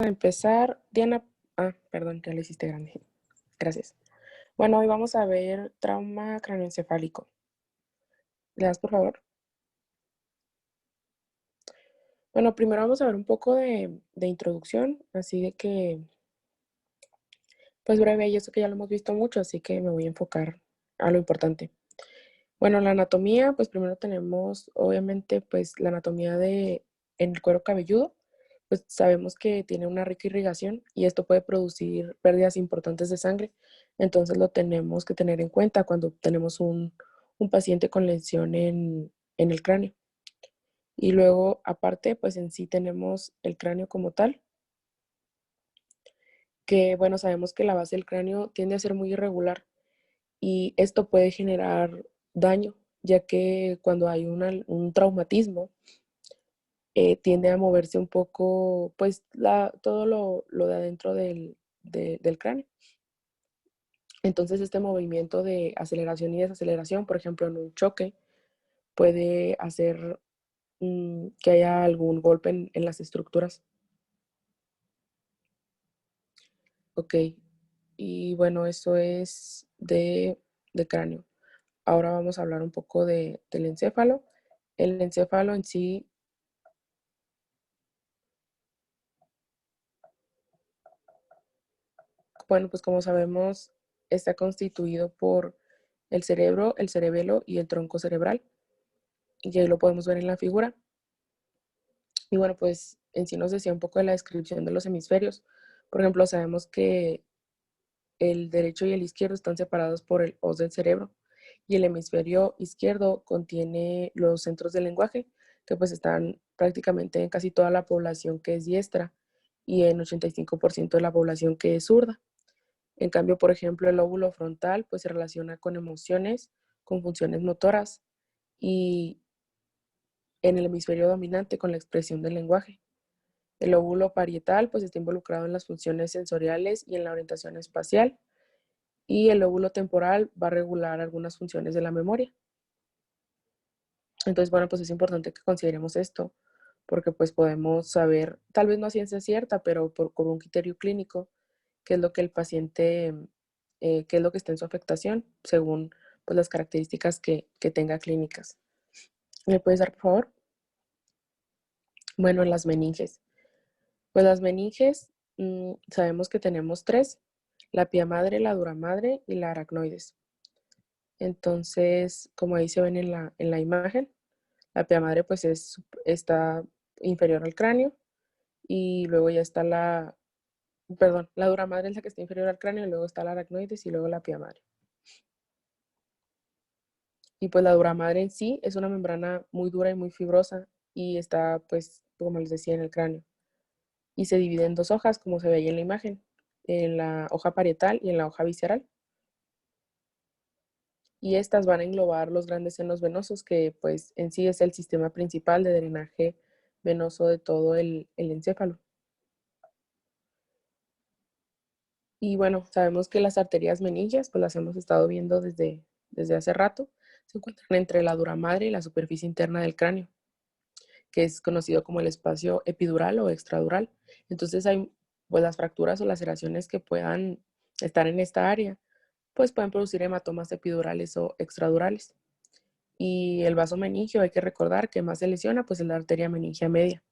A empezar, Diana, perdón, que lo hiciste grande. Gracias. Bueno, hoy vamos a ver trauma craneoencefálico. ¿Le das, por favor? Bueno, primero vamos a ver un poco de introducción, así de que, pues breve, y eso que ya lo hemos visto mucho, así que me voy a enfocar a lo importante. Bueno, la anatomía, pues primero tenemos, obviamente, pues la anatomía en el cuero cabelludo, pues sabemos que tiene una rica irrigación y esto puede producir pérdidas importantes de sangre. Entonces lo tenemos que tener en cuenta cuando tenemos un paciente con lesión en el cráneo. Y luego, aparte, pues en sí tenemos el cráneo como tal, que bueno, sabemos que la base del cráneo tiende a ser muy irregular y esto puede generar daño, ya que cuando hay un traumatismo, tiende a moverse un poco, pues todo lo de adentro del cráneo. Entonces este movimiento de aceleración y desaceleración, por ejemplo, en un choque, puede hacer que haya algún golpe en las estructuras. Ok, y bueno, eso es de cráneo. Ahora vamos a hablar un poco del encéfalo. El encéfalo en sí, bueno, pues como sabemos, está constituido por el cerebro, el cerebelo y el tronco cerebral. Y ahí lo podemos ver en la figura. Y bueno, pues en sí nos decía un poco de la descripción de los hemisferios. Por ejemplo, sabemos que el derecho y el izquierdo están separados por el os del cerebro. Y el hemisferio izquierdo contiene los centros del lenguaje, que pues están prácticamente en casi toda la población que es diestra y en 85% de la población que es zurda. En cambio, por ejemplo, el lóbulo frontal pues se relaciona con emociones, con funciones motoras y en el hemisferio dominante con la expresión del lenguaje. El lóbulo parietal pues está involucrado en las funciones sensoriales y en la orientación espacial y el lóbulo temporal va a regular algunas funciones de la memoria. Entonces, bueno, pues es importante que consideremos esto porque pues podemos saber, tal vez no a ciencia cierta, pero por un criterio clínico, qué es lo que el paciente, qué es lo que está en su afectación, según pues, las características que tenga clínicas. ¿Me puedes dar, por favor? Bueno, las meninges. Pues las meninges, sabemos que tenemos tres, la pía madre, la dura madre y la aracnoides. Entonces, como ahí se ven en la imagen, la pía madre pues está inferior al cráneo y luego ya está la dura madre es la que está inferior al cráneo y luego está la aracnoides y luego la pía madre. Y pues la dura madre en sí es una membrana muy dura y muy fibrosa y está pues, como les decía, en el cráneo. Y se divide en dos hojas, como se veía en la imagen, en la hoja parietal y en la hoja visceral. Y estas van a englobar los grandes senos venosos, que pues en sí es el sistema principal de drenaje venoso de todo el encéfalo. Y bueno, sabemos que las arterias meningias, pues las hemos estado viendo desde hace rato, se encuentran entre la dura madre y la superficie interna del cráneo, que es conocido como el espacio epidural o extradural. Entonces hay pues las fracturas o laceraciones que puedan estar en esta área, pues pueden producir hematomas epidurales o extradurales. Y el vaso meningio, hay que recordar que más se lesiona, pues es la arteria meningia media.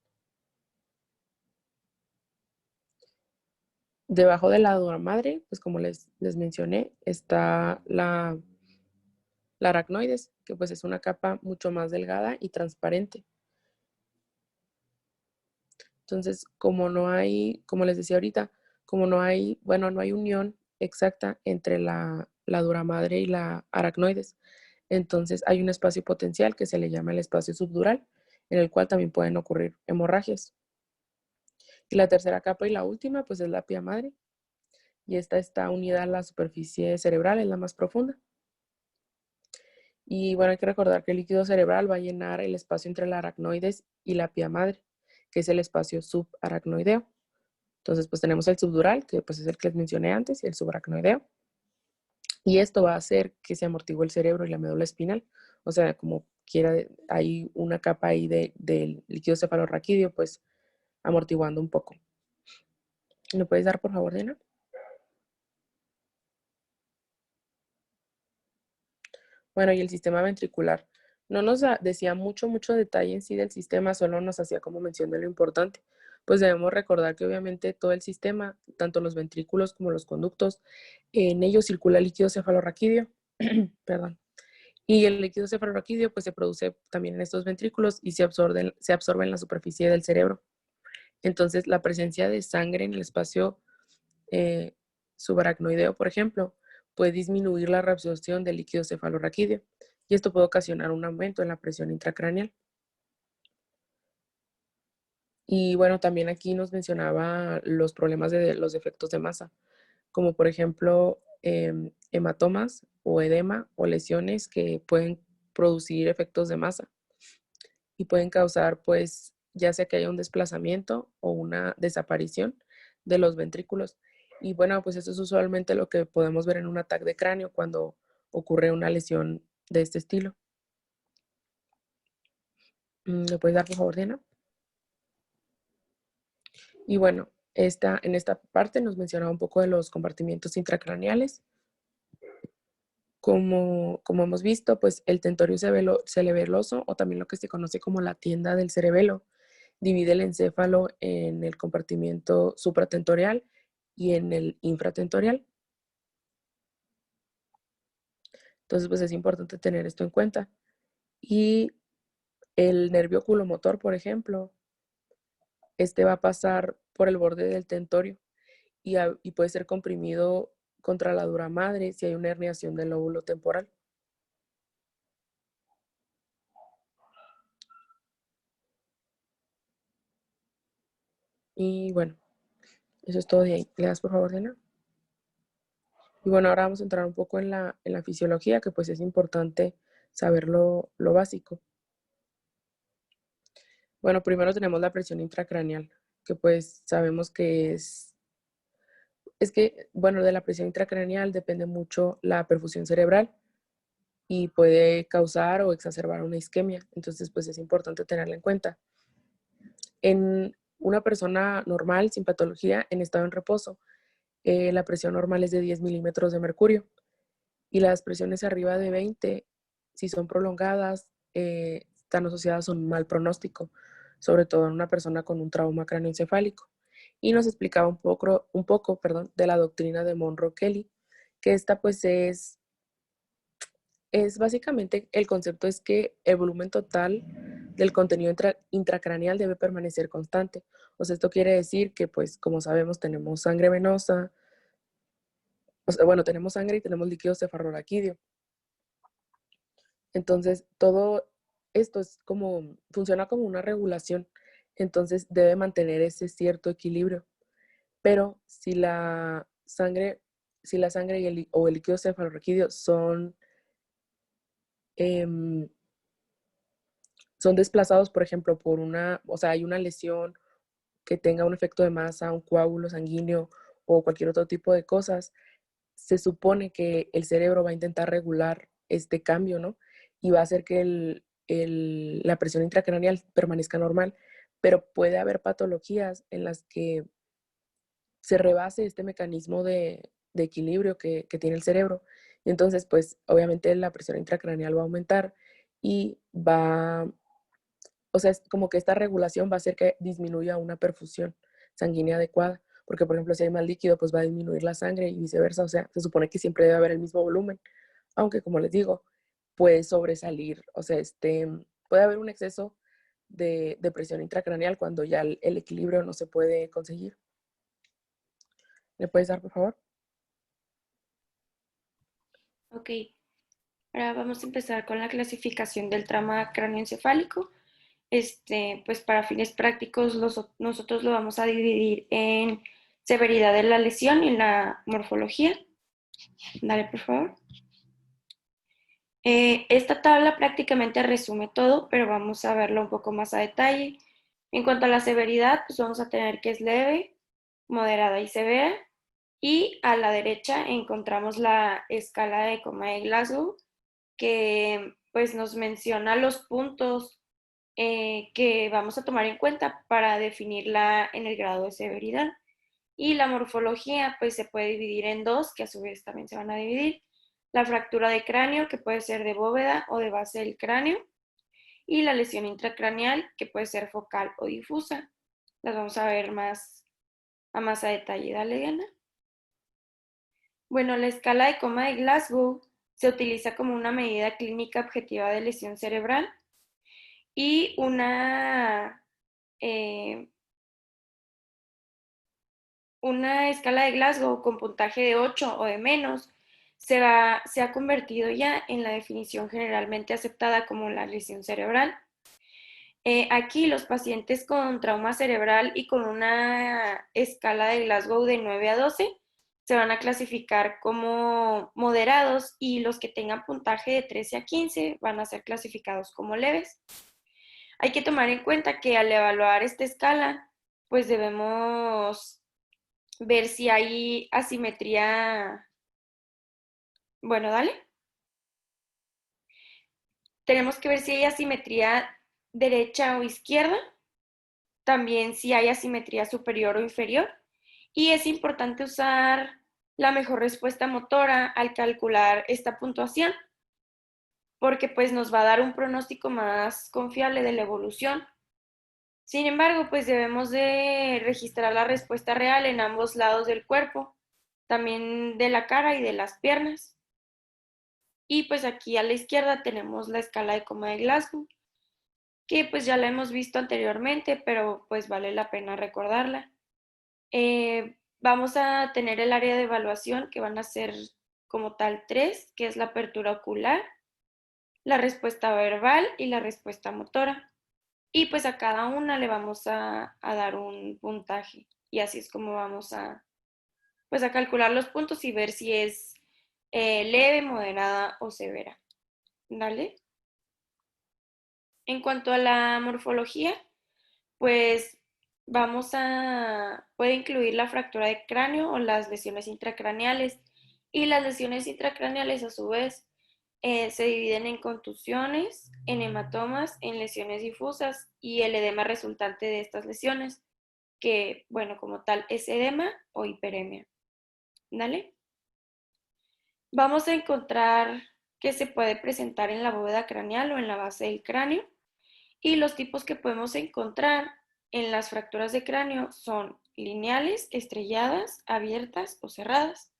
Debajo de la dura madre, pues como les mencioné, está la aracnoides, que pues es una capa mucho más delgada y transparente. Entonces, como no hay, como les decía ahorita, como no hay, bueno, no hay unión exacta entre la dura madre y la aracnoides, entonces hay un espacio potencial que se le llama el espacio subdural, en el cual también pueden ocurrir hemorragias. Y la tercera capa y la última, pues es la pía madre, y esta está unida a la superficie cerebral, es la más profunda. Y bueno, hay que recordar que el líquido cerebral va a llenar el espacio entre la aracnoides y la pía madre, que es el espacio subaracnoideo. Entonces, pues tenemos el subdural, que pues es el que les mencioné antes, y el subaracnoideo. Y esto va a hacer que se amortigue el cerebro y la médula espinal. O sea, como quiera, hay una capa ahí del líquido cefalorraquídeo, pues amortiguando un poco. ¿Me puedes dar, por favor, Diana? Bueno, y el sistema ventricular. No nos decía mucho detalle en sí del sistema, solo nos hacía como mención de lo importante. Pues debemos recordar que obviamente todo el sistema, tanto los ventrículos como los conductos, en ellos circula líquido cefalorraquídeo, perdón. Y el líquido cefalorraquídeo pues se produce también en estos ventrículos y se absorbe en la superficie del cerebro. Entonces, la presencia de sangre en el espacio eh, subaracnoideo, por ejemplo, puede disminuir la reabsorción del líquido cefalorraquídeo y esto puede ocasionar un aumento en la presión intracraneal. Y bueno, también aquí nos mencionaba los problemas de los defectos de masa, como por ejemplo hematomas o edema o lesiones que pueden producir efectos de masa y pueden causar pues ya sea que haya un desplazamiento o una desaparición de los ventrículos. Y bueno, pues eso es usualmente lo que podemos ver en un ataque de cráneo cuando ocurre una lesión de este estilo. ¿Me puedes dar, por favor, Diana? Y bueno, en esta parte nos mencionaba un poco de los compartimientos intracraneales. Como hemos visto, pues el tentorio cerebeloso, o también lo que se conoce como la tienda del cerebelo, divide el encéfalo en el compartimiento supratentorial y en el infratentorial. Entonces, pues es importante tener esto en cuenta. Y el nervio oculomotor, por ejemplo, este va a pasar por el borde del tentorio y puede ser comprimido contra la dura madre si hay una herniación del lóbulo temporal. Y bueno, eso es todo de ahí. ¿Le das, por favor, Diana? Y bueno, ahora vamos a entrar un poco en la fisiología, que pues es importante saber lo básico. Bueno, primero tenemos la presión intracraneal, que pues sabemos que es que, bueno, de la presión intracraneal depende mucho la perfusión cerebral y puede causar o exacerbar una isquemia. Entonces, pues es importante tenerla en cuenta. En una persona normal, sin patología, en estado en reposo, la presión normal es de 10 milímetros de mercurio y las presiones arriba de 20, si son prolongadas, están asociadas a un mal pronóstico, sobre todo en una persona con un trauma cráneoencefálico. Y nos explicaba perdón, de la doctrina de Monroe Kelly, que esta pues es básicamente el concepto es que el volumen total del contenido intracraneal debe permanecer constante. O sea, esto quiere decir que pues como sabemos tenemos sangre venosa, o sea, bueno, tenemos sangre y tenemos líquido cefalorraquídeo. Entonces, todo esto es como, funciona como una regulación. Entonces, debe mantener ese cierto equilibrio. Pero si la sangre o el líquido cefalorraquídeo em, son desplazados, por ejemplo, o sea, hay una lesión que tenga un efecto de masa, un coágulo sanguíneo o cualquier otro tipo de cosas, se supone que el cerebro va a intentar regular este cambio, ¿no? Y va a hacer que la presión intracraneal permanezca normal, pero puede haber patologías en las que se rebase este mecanismo de equilibrio que tiene el cerebro. Y entonces, pues, obviamente la presión intracraneal va a aumentar y o sea, es como que esta regulación va a hacer que disminuya una perfusión sanguínea adecuada, porque por ejemplo si hay más líquido, pues va a disminuir la sangre y viceversa, o sea, se supone que siempre debe haber el mismo volumen, aunque como les digo, puede sobresalir, o sea, puede haber un exceso de presión intracraneal cuando ya el equilibrio no se puede conseguir. ¿Le puedes dar, por favor? Ok, ahora vamos a empezar con la clasificación del trauma cráneoencefálico. Pues para fines prácticos nosotros lo vamos a dividir en severidad de la lesión y la morfología. Dale, por favor. Esta tabla prácticamente resume todo, pero vamos a verlo un poco más a detalle. En cuanto a la severidad, pues vamos a tener que es leve, moderada y severa. Y a la derecha encontramos la escala de coma de Glasgow, que pues nos menciona los puntos que vamos a tomar en cuenta para definirla en el grado de severidad. Y la morfología pues se puede dividir en dos, que a su vez también se van a dividir. La fractura de cráneo, que puede ser de bóveda o de base del cráneo, y la lesión intracraneal, que puede ser focal o difusa. Las vamos a ver más a detalle. Dale, Diana. Bueno, la escala de coma de Glasgow se utiliza como una medida clínica objetiva de lesión cerebral y una escala de Glasgow con puntaje de 8 o de menos se ha convertido ya en la definición generalmente aceptada como la lesión cerebral. Aquí los pacientes con trauma cerebral y con una escala de Glasgow de 9 a 12 se van a clasificar como moderados y los que tengan puntaje de 13 a 15 van a ser clasificados como leves. Hay que tomar en cuenta que al evaluar esta escala, pues debemos ver si hay asimetría. Bueno, dale. Tenemos que ver si hay asimetría derecha o izquierda, también si hay asimetría superior o inferior, y es importante usar la mejor respuesta motora al calcular esta puntuación, porque pues nos va a dar un pronóstico más confiable de la evolución. Sin embargo, pues debemos de registrar la respuesta real en ambos lados del cuerpo, también de la cara y de las piernas. Y pues aquí a la izquierda tenemos la escala de coma de Glasgow, que pues ya la hemos visto anteriormente, pero pues vale la pena recordarla. Vamos a tener el área de evaluación que van a ser como tal tres, que es la apertura ocular, la respuesta verbal y la respuesta motora. Y pues a cada una le vamos a dar un puntaje. Y así es como vamos pues a calcular los puntos y ver si es leve, moderada o severa. ¿Dale? En cuanto a la morfología, pues puede incluir la fractura de cráneo o las lesiones intracraneales. Y las lesiones intracraneales a su vez se dividen en contusiones, en hematomas, en lesiones difusas y el edema resultante de estas lesiones, que bueno, como tal es edema o hiperemia. ¿Dale? Vamos a encontrar que se puede presentar en la bóveda craneal o en la base del cráneo. Y los tipos que podemos encontrar en las fracturas de cráneo son lineales, estrelladas, abiertas o cerradas.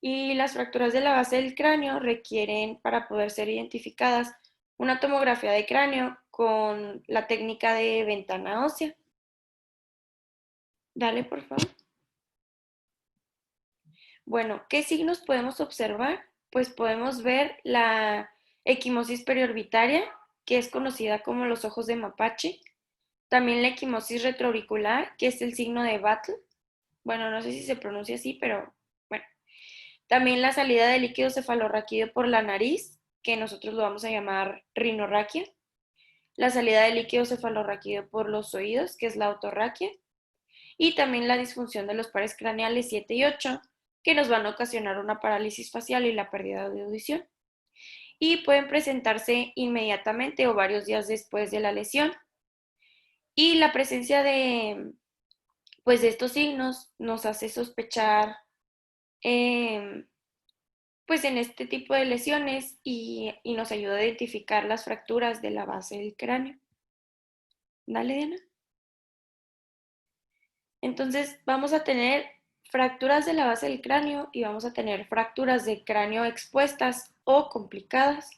Y las fracturas de la base del cráneo requieren, para poder ser identificadas, una tomografía de cráneo con la técnica de ventana ósea. Dale, por favor. Bueno, ¿qué signos podemos observar? Pues podemos ver la equimosis periorbitaria, que es conocida como los ojos de mapache. También la equimosis retroauricular, que es el signo de Battle. Bueno, no sé si se pronuncia así, pero bueno. También la salida de líquido cefalorraquídeo por la nariz, que nosotros lo vamos a llamar rinorraquia. La salida de líquido cefalorraquídeo por los oídos, que es la otorraquia. Y también la disfunción de los pares craneales 7 y 8, que nos van a ocasionar una parálisis facial y la pérdida de audición. Y pueden presentarse inmediatamente o varios días después de la lesión. Y la presencia pues de estos signos nos hace sospechar pues en este tipo de lesiones y nos ayuda a identificar las fracturas de la base del cráneo. Dale, Diana. Entonces vamos a tener fracturas de la base del cráneo y vamos a tener fracturas de cráneo expuestas o complicadas.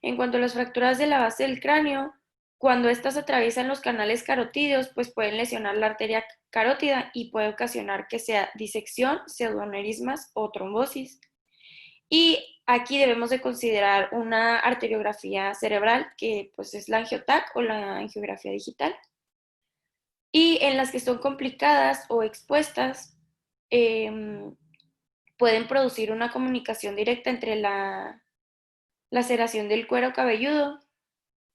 En cuanto a las fracturas de la base del cráneo, cuando estas atraviesan los canales carotídeos, pues pueden lesionar la arteria carótida y puede ocasionar que sea disección, pseudoaneurismas o trombosis. Y aquí debemos de considerar una arteriografía cerebral, que pues es la angioTAC o la angiografía digital. Y en las que son complicadas o expuestas, pueden producir una comunicación directa entre la laceración del cuero cabelludo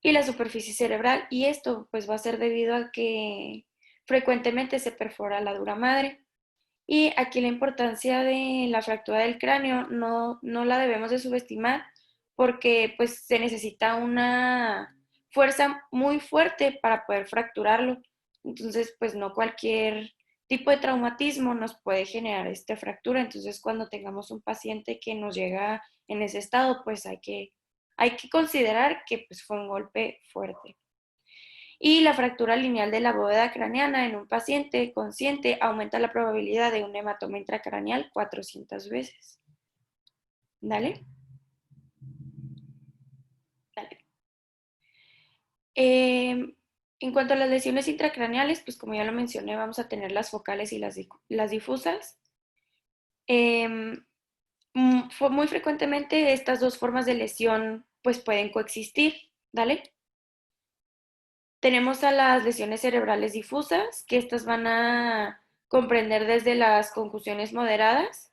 y la superficie cerebral, y esto pues va a ser debido a que frecuentemente se perfora la dura madre. Y aquí la importancia de la fractura del cráneo no la debemos de subestimar porque pues se necesita una fuerza muy fuerte para poder fracturarlo. Entonces pues no cualquier tipo de traumatismo nos puede generar esta fractura. Entonces, cuando tengamos un paciente que nos llega en ese estado, pues hay que considerar que pues, fue un golpe fuerte. Y la fractura lineal de la bóveda craneana en un paciente consciente aumenta la probabilidad de un hematoma intracraneal 400 veces. ¿Dale? Dale. En cuanto a las lesiones intracraneales, pues como ya lo mencioné, vamos a tener las focales y las difusas. Muy frecuentemente estas dos formas de lesión pues pueden coexistir, ¿dale? Tenemos a las lesiones cerebrales difusas, que estas van a comprender desde las concusiones moderadas,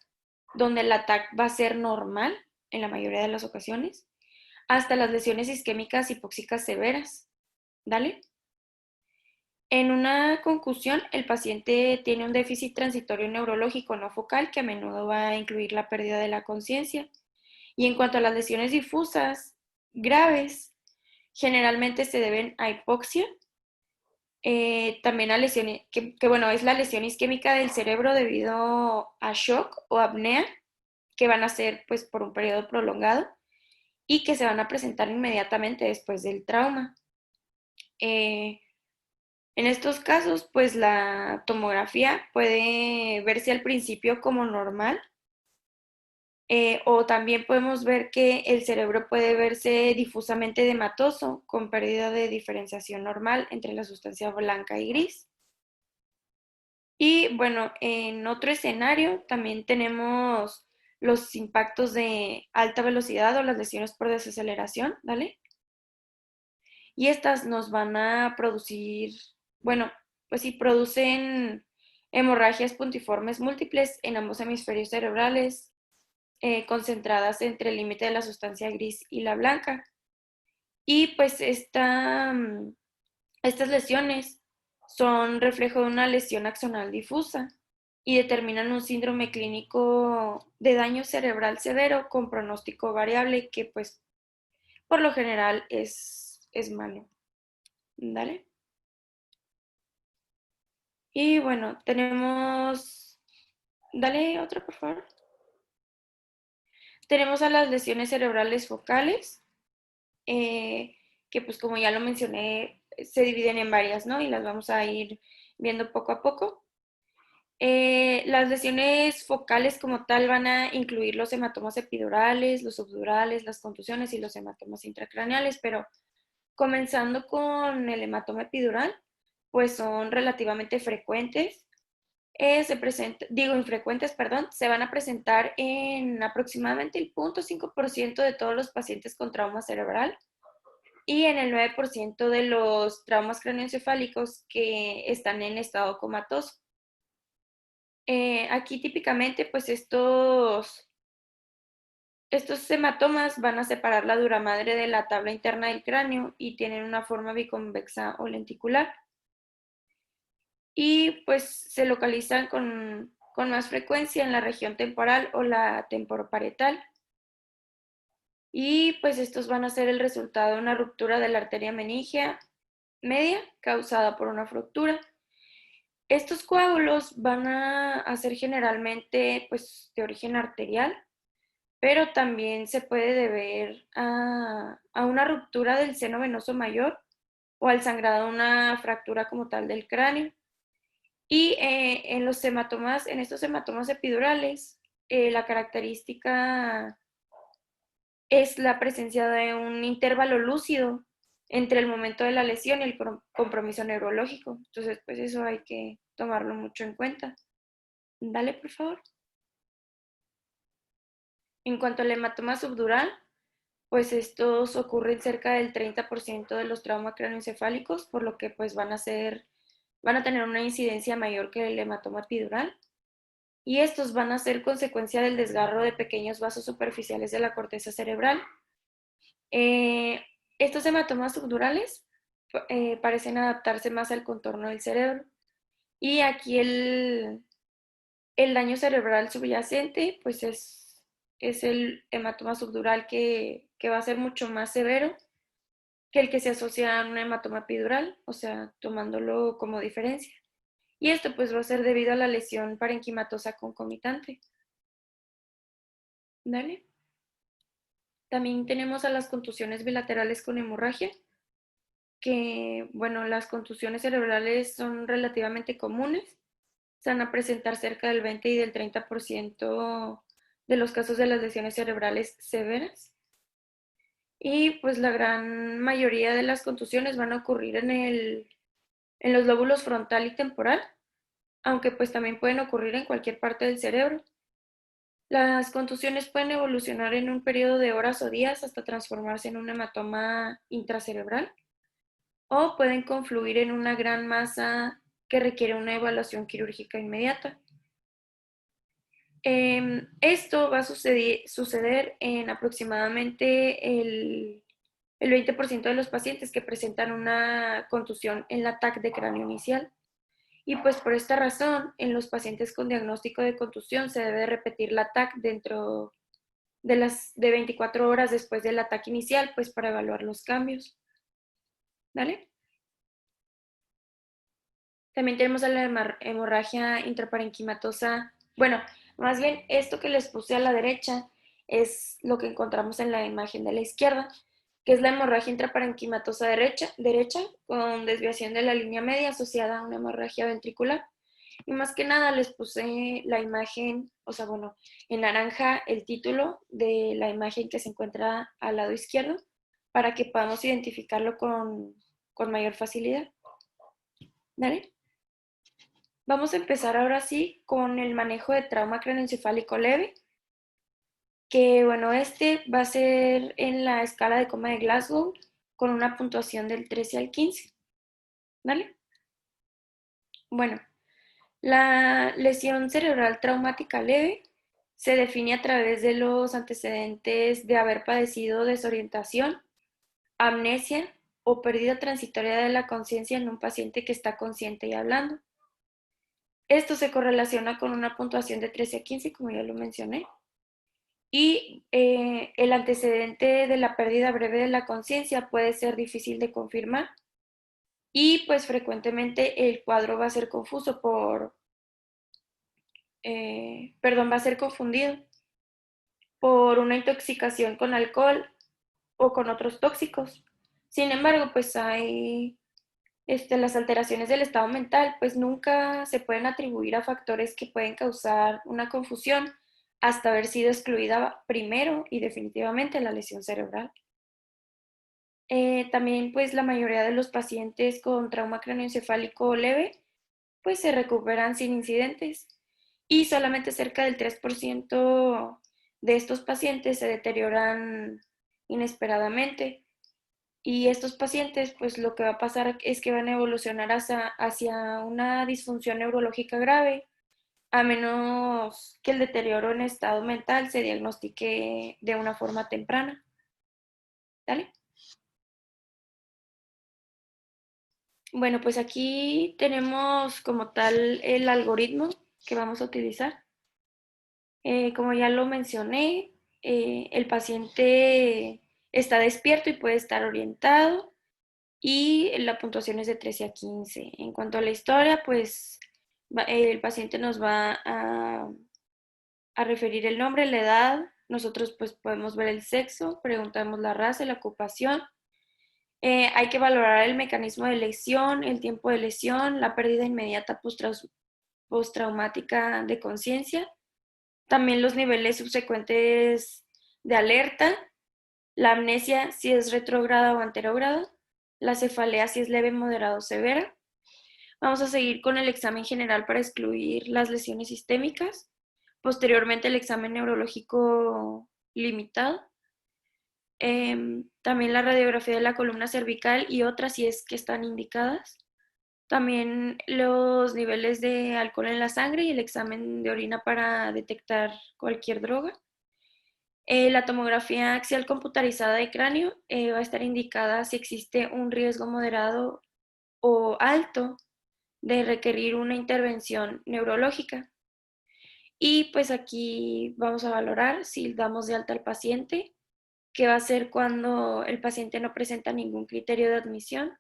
donde el ataque va a ser normal en la mayoría de las ocasiones, hasta las lesiones isquémicas hipóxicas severas, ¿dale? En una concusión, el paciente tiene un déficit transitorio neurológico no focal que a menudo va a incluir la pérdida de la conciencia. Y en cuanto a las lesiones difusas graves, generalmente se deben a hipoxia, también a lesiones, que bueno, es la lesión isquémica del cerebro debido a shock o apnea, que van a ser pues por un periodo prolongado y que se van a presentar inmediatamente después del trauma. En estos casos, pues la tomografía puede verse al principio como normal, o también podemos ver que el cerebro puede verse difusamente edematoso con pérdida de diferenciación normal entre la sustancia blanca y gris. Y bueno, en otro escenario también tenemos los impactos de alta velocidad o las lesiones por desaceleración, ¿vale? Y estas nos van a producir, bueno, pues sí, producen hemorragias puntiformes múltiples en ambos hemisferios cerebrales, concentradas entre el límite de la sustancia gris y la blanca. Y pues estas lesiones son reflejo de una lesión axonal difusa y determinan un síndrome clínico de daño cerebral severo con pronóstico variable que pues por lo general es malo. ¿Dale? Y bueno, tenemos... Dale otra, por favor. Tenemos a las lesiones cerebrales focales, que pues como ya lo mencioné, se dividen en varias, ¿no? Y las vamos a ir viendo poco a poco. Las lesiones focales como tal van a incluir los hematomas epidurales, los subdurales, las contusiones y los hematomas intracraneales, pero comenzando con el hematoma epidural, pues son relativamente frecuentes. Infrecuentes, perdón, se van a presentar en aproximadamente el 0.5% de todos los pacientes con trauma cerebral y en el 9% de los traumas craneoencefálicos que están en estado comatoso. Aquí típicamente, pues estos hematomas van a separar la dura madre de la tabla interna del cráneo y tienen una forma biconvexa o lenticular. Y pues se localizan con más frecuencia en la región temporal o la temporoparietal. Y pues estos van a ser el resultado de una ruptura de la arteria meningia media causada por una fractura. Estos coágulos van a ser generalmente pues de origen arterial, pero también se puede deber a una ruptura del seno venoso mayor o al sangrado de una fractura como tal del cráneo. Y en estos hematomas epidurales, la característica es la presencia de un intervalo lúcido entre el momento de la lesión y el compromiso neurológico. Entonces, pues eso hay que tomarlo mucho en cuenta. Dale, por favor. En cuanto al hematoma subdural, pues estos ocurren cerca del 30% de los traumas craneoencefálicos, por lo que pues van a tener una incidencia mayor que el hematoma epidural. Y estos van a ser consecuencia del desgarro de pequeños vasos superficiales de la corteza cerebral. Estos hematomas subdurales parecen adaptarse más al contorno del cerebro. Y aquí el daño cerebral subyacente, pues es el hematoma subdural que va a ser mucho más severo que el que se asocia a un hematoma epidural, o sea, tomándolo como diferencia. Y esto pues va a ser debido a la lesión parenquimatosa concomitante. ¿Dale? También tenemos a las contusiones bilaterales con hemorragia, que, bueno, las contusiones cerebrales son relativamente comunes. Se van a presentar cerca del 20 y del 30% de los casos de las lesiones cerebrales severas. Y pues la gran mayoría de las contusiones van a ocurrir en los lóbulos frontal y temporal, aunque pues también pueden ocurrir en cualquier parte del cerebro. Las contusiones pueden evolucionar en un periodo de horas o días hasta transformarse en un hematoma intracerebral o pueden confluir en una gran masa que requiere una evaluación quirúrgica inmediata. Esto va a suceder en aproximadamente el 20% de los pacientes que presentan una contusión en la TAC de cráneo inicial. Y pues por esta razón, en los pacientes con diagnóstico de contusión se debe repetir la TAC dentro de 24 horas después del ataque inicial, pues para evaluar los cambios. ¿Vale? También tenemos a la hemorragia intraparenquimatosa. Bueno, más bien esto que les puse a la derecha es lo que encontramos en la imagen de la izquierda, que es la hemorragia intraparenquimatosa derecha con desviación de la línea media asociada a una hemorragia ventricular. Y más que nada les puse la imagen, o sea, bueno, en naranja el título de la imagen que se encuentra al lado izquierdo para que podamos identificarlo con mayor facilidad. ¿Vale? Vamos a empezar ahora sí con el manejo de trauma craneoencefálico leve, que bueno, este va a ser en la escala de coma de Glasgow con una puntuación del 13 al 15. ¿Vale? Bueno, la lesión cerebral traumática leve se define a través de los antecedentes de haber padecido desorientación, amnesia o pérdida transitoria de la conciencia en un paciente que está consciente y hablando. Esto se correlaciona con una puntuación de 13 a 15, como ya lo mencioné. Y el antecedente de la pérdida breve de la conciencia puede ser difícil de confirmar y pues frecuentemente el cuadro va a ser confuso va a ser confundido por una intoxicación con alcohol o con otros tóxicos. Sin embargo, pues hay las alteraciones del estado mental, pues nunca se pueden atribuir a factores que pueden causar una confusión hasta haber sido excluida primero y definitivamente la lesión cerebral. También, pues la mayoría de los pacientes con trauma craneoencefálico leve, pues se recuperan sin incidentes y solamente cerca del 3% de estos pacientes se deterioran inesperadamente. Y estos pacientes, pues lo que va a pasar es que van a evolucionar hacia una disfunción neurológica grave, a menos que el deterioro en estado mental se diagnostique de una forma temprana. ¿Vale? Bueno, pues aquí tenemos como tal el algoritmo que vamos a utilizar. Como ya lo mencioné, el paciente está despierto y puede estar orientado y la puntuación es de 13 a 15. En cuanto a la historia, pues el paciente nos va a referir el nombre, la edad, nosotros pues podemos ver el sexo, preguntamos la raza, la ocupación. Hay que valorar el mecanismo de lesión, el tiempo de lesión, la pérdida inmediata postraumática de conciencia, también los niveles subsecuentes de alerta, la amnesia si es retrógrada o anterógrada, la cefalea si es leve, moderada o severa. Vamos a seguir con el examen general para excluir las lesiones sistémicas. Posteriormente el examen neurológico limitado. También la radiografía de la columna cervical y otras si es que están indicadas. También los niveles de alcohol en la sangre y el examen de orina para detectar cualquier droga. La tomografía axial computarizada de cráneo va a estar indicada si existe un riesgo moderado o alto de requerir una intervención neurológica. Y pues aquí vamos a valorar si damos de alta al paciente, que va a ser cuando el paciente no presenta ningún criterio de admisión.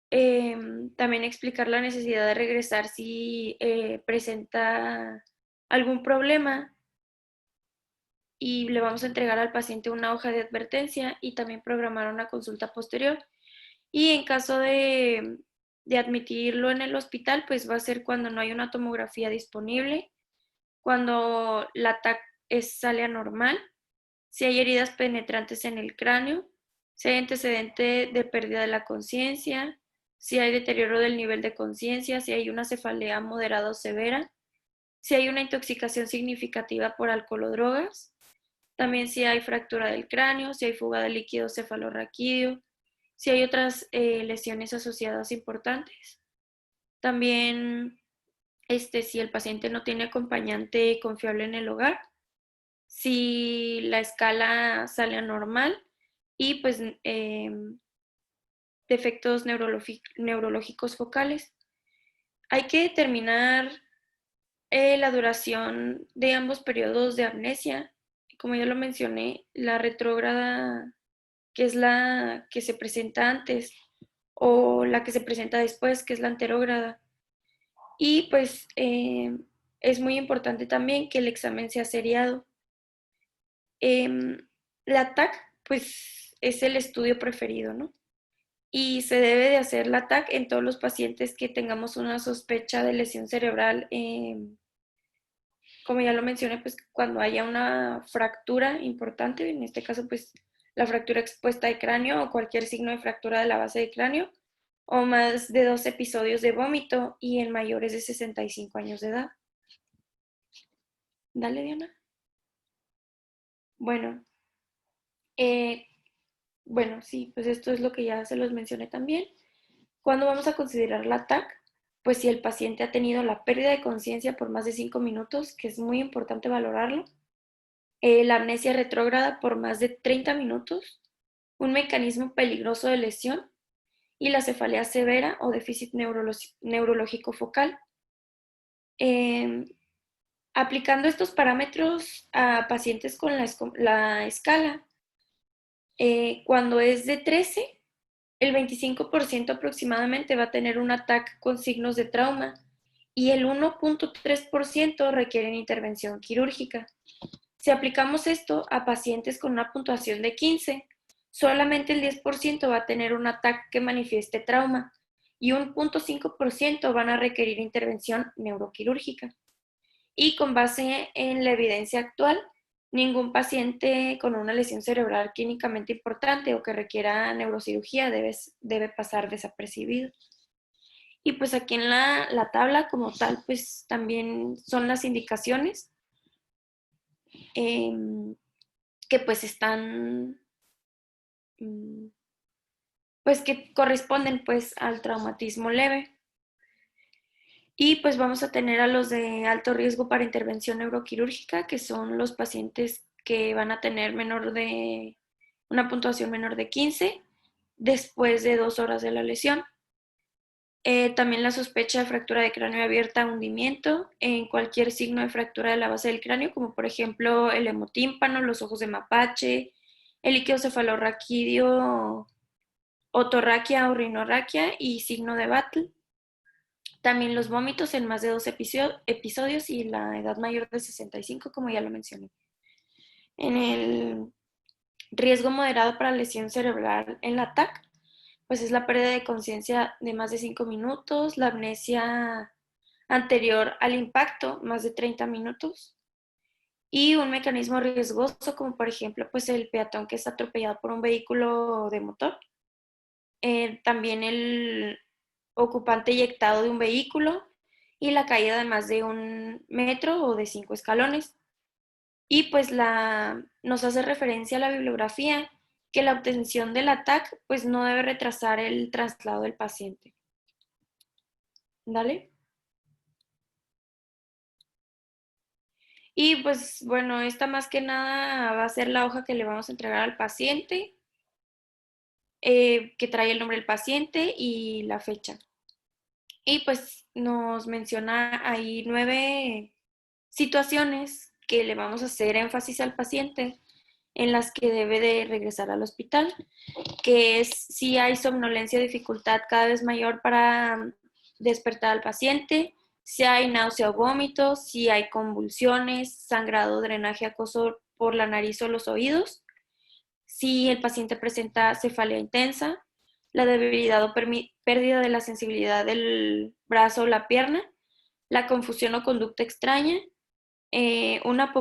También explicar la necesidad de regresar si presenta algún problema y le vamos a entregar al paciente una hoja de advertencia y también programar una consulta posterior. Y en caso de admitirlo en el hospital, pues va a ser cuando no hay una tomografía disponible, cuando la TAC sale anormal, si hay heridas penetrantes en el cráneo, si hay antecedente de pérdida de la conciencia, si hay deterioro del nivel de conciencia, si hay una cefalea moderada o severa, si hay una intoxicación significativa por alcohol o drogas, también si hay fractura del cráneo, si hay fuga de líquido cefalorraquídeo, si hay otras lesiones asociadas importantes. También si el paciente no tiene acompañante confiable en el hogar, si la escala sale anormal y pues defectos neurológicos focales. Hay que determinar la duración de ambos periodos de amnesia. Como ya lo mencioné, la retrógrada, que es la que se presenta antes, o la que se presenta después, que es la anterógrada. Y pues es muy importante también que el examen sea seriado. La TAC, pues es el estudio preferido, ¿no? Y se debe de hacer la TAC en todos los pacientes que tengamos una sospecha de lesión cerebral, como ya lo mencioné, pues cuando haya una fractura importante, en este caso pues la fractura expuesta de cráneo o cualquier signo de fractura de la base de cráneo, o más de 2 episodios de vómito y en mayores de 65 años de edad. Dale, Diana. Bueno, eh, bueno, sí, pues esto es lo que ya se los mencioné también. ¿Cuándo vamos a considerar la TAC? Pues si el paciente ha tenido la pérdida de conciencia por más de 5 minutos, que es muy importante valorarlo, la amnesia retrógrada por más de 30 minutos, un mecanismo peligroso de lesión y la cefalea severa o déficit neurológico focal. Eh, Aplicando estos parámetros a pacientes con la escala, cuando es de 13, el 25% aproximadamente va a tener un ataque con signos de trauma y el 1.3% requieren intervención quirúrgica. Si aplicamos esto a pacientes con una puntuación de 15, solamente el 10% va a tener un ataque que manifieste trauma y un 0.5% van a requerir intervención neuroquirúrgica. Y con base en la evidencia actual, ningún paciente con una lesión cerebral clínicamente importante o que requiera neurocirugía debe pasar desapercibido. Y pues aquí en la tabla como tal, pues también son las indicaciones eh, que pues están, pues que corresponden pues al traumatismo leve. Y pues vamos a tener a los de alto riesgo para intervención neuroquirúrgica, que son los pacientes que van a tener una puntuación menor de 15 después de 2 horas de la lesión. También la sospecha de fractura de cráneo abierta, hundimiento en cualquier signo de fractura de la base del cráneo, como por ejemplo el hemotímpano, los ojos de mapache, el líquido cefalorraquídeo, otorraquia o rinorraquia y signo de Battle. También los vómitos en más de 2 episodios y la edad mayor de 65, como ya lo mencioné. En el riesgo moderado para lesión cerebral en la TAC, pues es la pérdida de conciencia de más de 5 minutos, la amnesia anterior al impacto, más de 30 minutos, y un mecanismo riesgoso como por ejemplo pues el peatón que es atropellado por un vehículo de motor. También el ocupante eyectado de un vehículo y la caída de más de 1 metro o de 5 escalones. Y pues nos hace referencia a la bibliografía que la obtención del ATAC pues no debe retrasar el traslado del paciente. Dale. Y pues bueno, esta más que nada va a ser la hoja que le vamos a entregar al paciente, que trae el nombre del paciente y la fecha. Y pues nos menciona ahí 9 situaciones que le vamos a hacer énfasis al paciente en las que debe de regresar al hospital, que es si hay somnolencia o dificultad cada vez mayor para despertar al paciente, si hay náusea o vómito, si hay convulsiones, sangrado, drenaje acuoso por la nariz o los oídos, si el paciente presenta cefalea intensa, la debilidad o pérdida de la sensibilidad del brazo o la pierna, la confusión o conducta extraña, una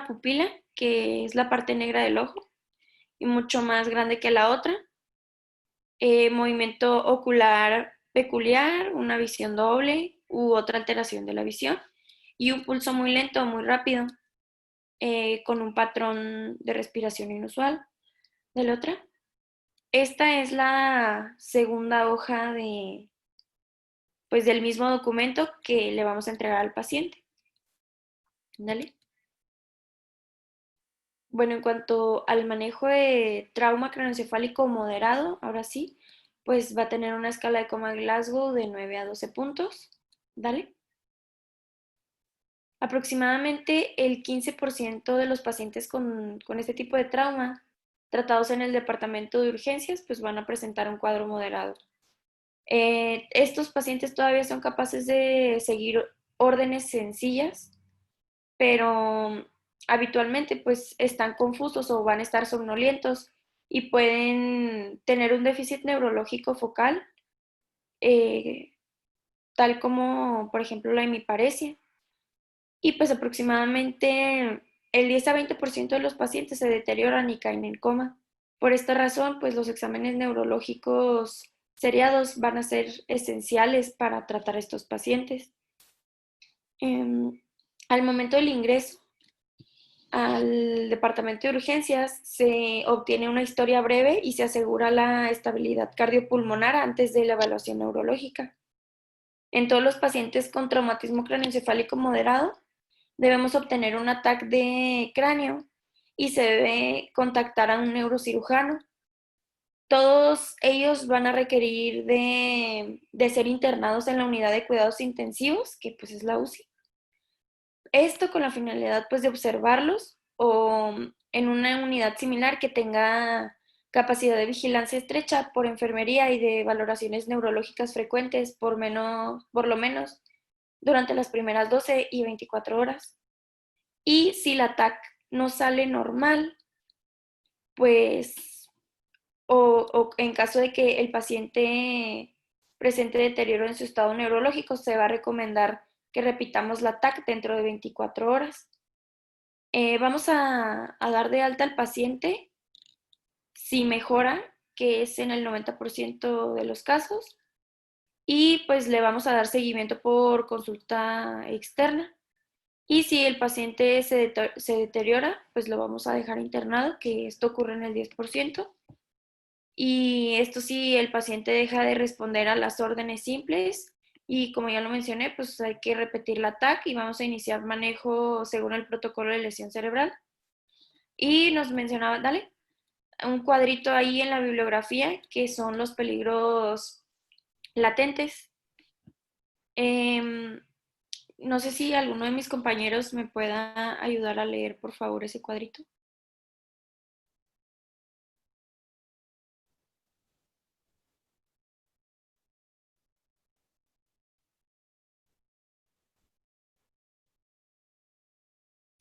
pupila, que es la parte negra del ojo, y mucho más grande que la otra, movimiento ocular peculiar, una visión doble u otra alteración de la visión, y un pulso muy lento o muy rápido, con un patrón de respiración inusual. ¿De la otra? Esta es la segunda hoja pues, del mismo documento que le vamos a entregar al paciente. Dale. Bueno, en cuanto al manejo de trauma craneoencefálico moderado, ahora sí, pues va a tener una escala de Coma-Glasgow de 9 a 12 puntos. Dale. Aproximadamente el 15% de los pacientes con este tipo de trauma tratados en el departamento de urgencias pues van a presentar un cuadro moderado. Estos pacientes todavía son capaces de seguir órdenes sencillas, pero habitualmente pues están confusos o van a estar somnolientos y pueden tener un déficit neurológico focal, eh, tal como por ejemplo la hemiparesia. Y pues aproximadamente el 10 a 20% de los pacientes se deterioran y caen en coma. Por esta razón, pues los exámenes neurológicos seriados van a ser esenciales para tratar a estos pacientes. Al momento del ingreso al departamento de urgencias se obtiene una historia breve y se asegura la estabilidad cardiopulmonar antes de la evaluación neurológica. En todos los pacientes con traumatismo craneoencefálico moderado, debemos obtener un ataque de cráneo y se debe contactar a un neurocirujano. Todos ellos van a requerir de ser internados en la unidad de cuidados intensivos, que pues es la UCI. Esto con la finalidad pues de observarlos o en una unidad similar que tenga capacidad de vigilancia estrecha por enfermería y de valoraciones neurológicas frecuentes por lo menos durante las primeras 12 y 24 horas. Y si la TAC no sale normal, pues, o en caso de que el paciente presente deterioro en su estado neurológico, se va a recomendar que repitamos la TAC dentro de 24 horas. Vamos a dar de alta al paciente si mejora, que es en el 90% de los casos, y pues le vamos a dar seguimiento por consulta externa. Y si el paciente se deteriora, pues lo vamos a dejar internado, que esto ocurre en el 10%. Y esto sí, el paciente deja de responder a las órdenes simples y como ya lo mencioné, pues hay que repetir la TAC y vamos a iniciar manejo según el protocolo de lesión cerebral. Y nos mencionaba, dale, un cuadrito ahí en la bibliografía que son los peligros latentes. No sé si alguno de mis compañeros me pueda ayudar a leer, por favor, ese cuadrito.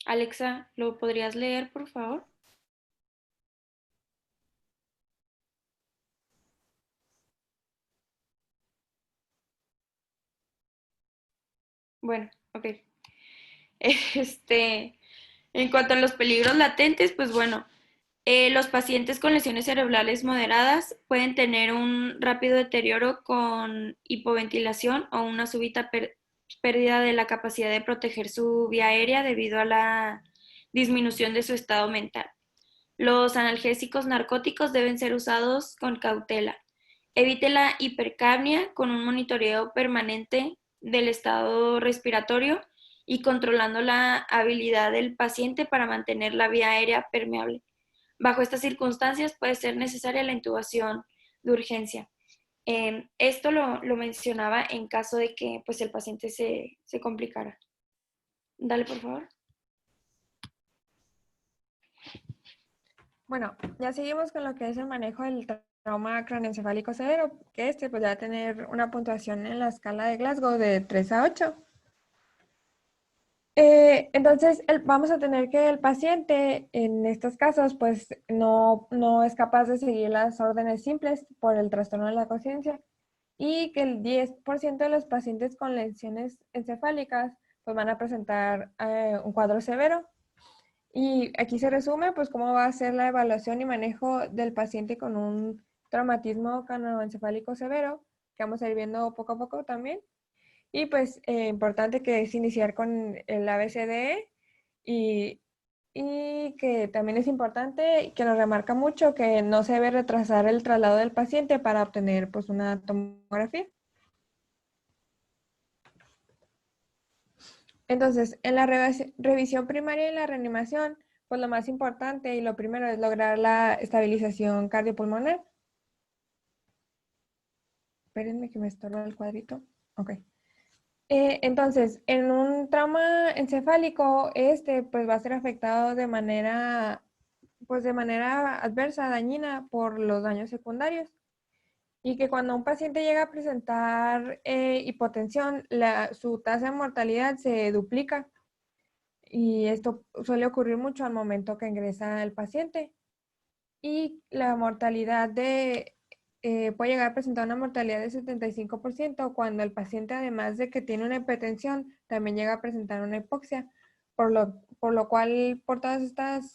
Alexa, ¿lo podrías leer, por favor? Bueno, ok. Este, en cuanto a los peligros latentes, pues bueno, los pacientes con lesiones cerebrales moderadas pueden tener un rápido deterioro con hipoventilación o una súbita pérdida de la capacidad de proteger su vía aérea debido a la disminución de su estado mental. Los analgésicos narcóticos deben ser usados con cautela. Evite la hipercapnia con un monitoreo permanente del estado respiratorio y controlando la habilidad del paciente para mantener la vía aérea permeable. Bajo estas circunstancias puede ser necesaria la intubación de urgencia. Esto lo mencionaba en caso de que pues, el paciente se complicara. Dale, por favor. Bueno, ya seguimos con lo que es el manejo del trauma craneoencefálico severo, que pues, va a tener una puntuación en la escala de Glasgow de 3 a 8. Entonces, vamos a tener que el paciente en estos casos pues no es capaz de seguir las órdenes simples por el trastorno de la conciencia y que el 10% de los pacientes con lesiones encefálicas pues van a presentar un cuadro severo. Y aquí se resume pues cómo va a ser la evaluación y manejo del paciente con un traumatismo craneoencefálico severo, que vamos a ir viendo poco a poco también. Y pues importante que es iniciar con el ABCDE y, y que también es importante que nos remarca mucho que no se debe retrasar el traslado del paciente para obtener pues una tomografía. Entonces, en la revisión primaria y la reanimación, pues lo más importante y lo primero es lograr la estabilización cardiopulmonar. Espérenme que me estorba el cuadrito. Ok. Entonces, en un trauma encefálico, pues va a ser afectado pues de manera adversa, dañina por los daños secundarios. Y que cuando un paciente llega a presentar hipotensión, su tasa de mortalidad se duplica. Y esto suele ocurrir mucho al momento que ingresa el paciente. Y la mortalidad puede llegar a presentar una mortalidad de 75% cuando el paciente, además de que tiene una hipertensión, también llega a presentar una hipoxia, por lo cual, por todas estas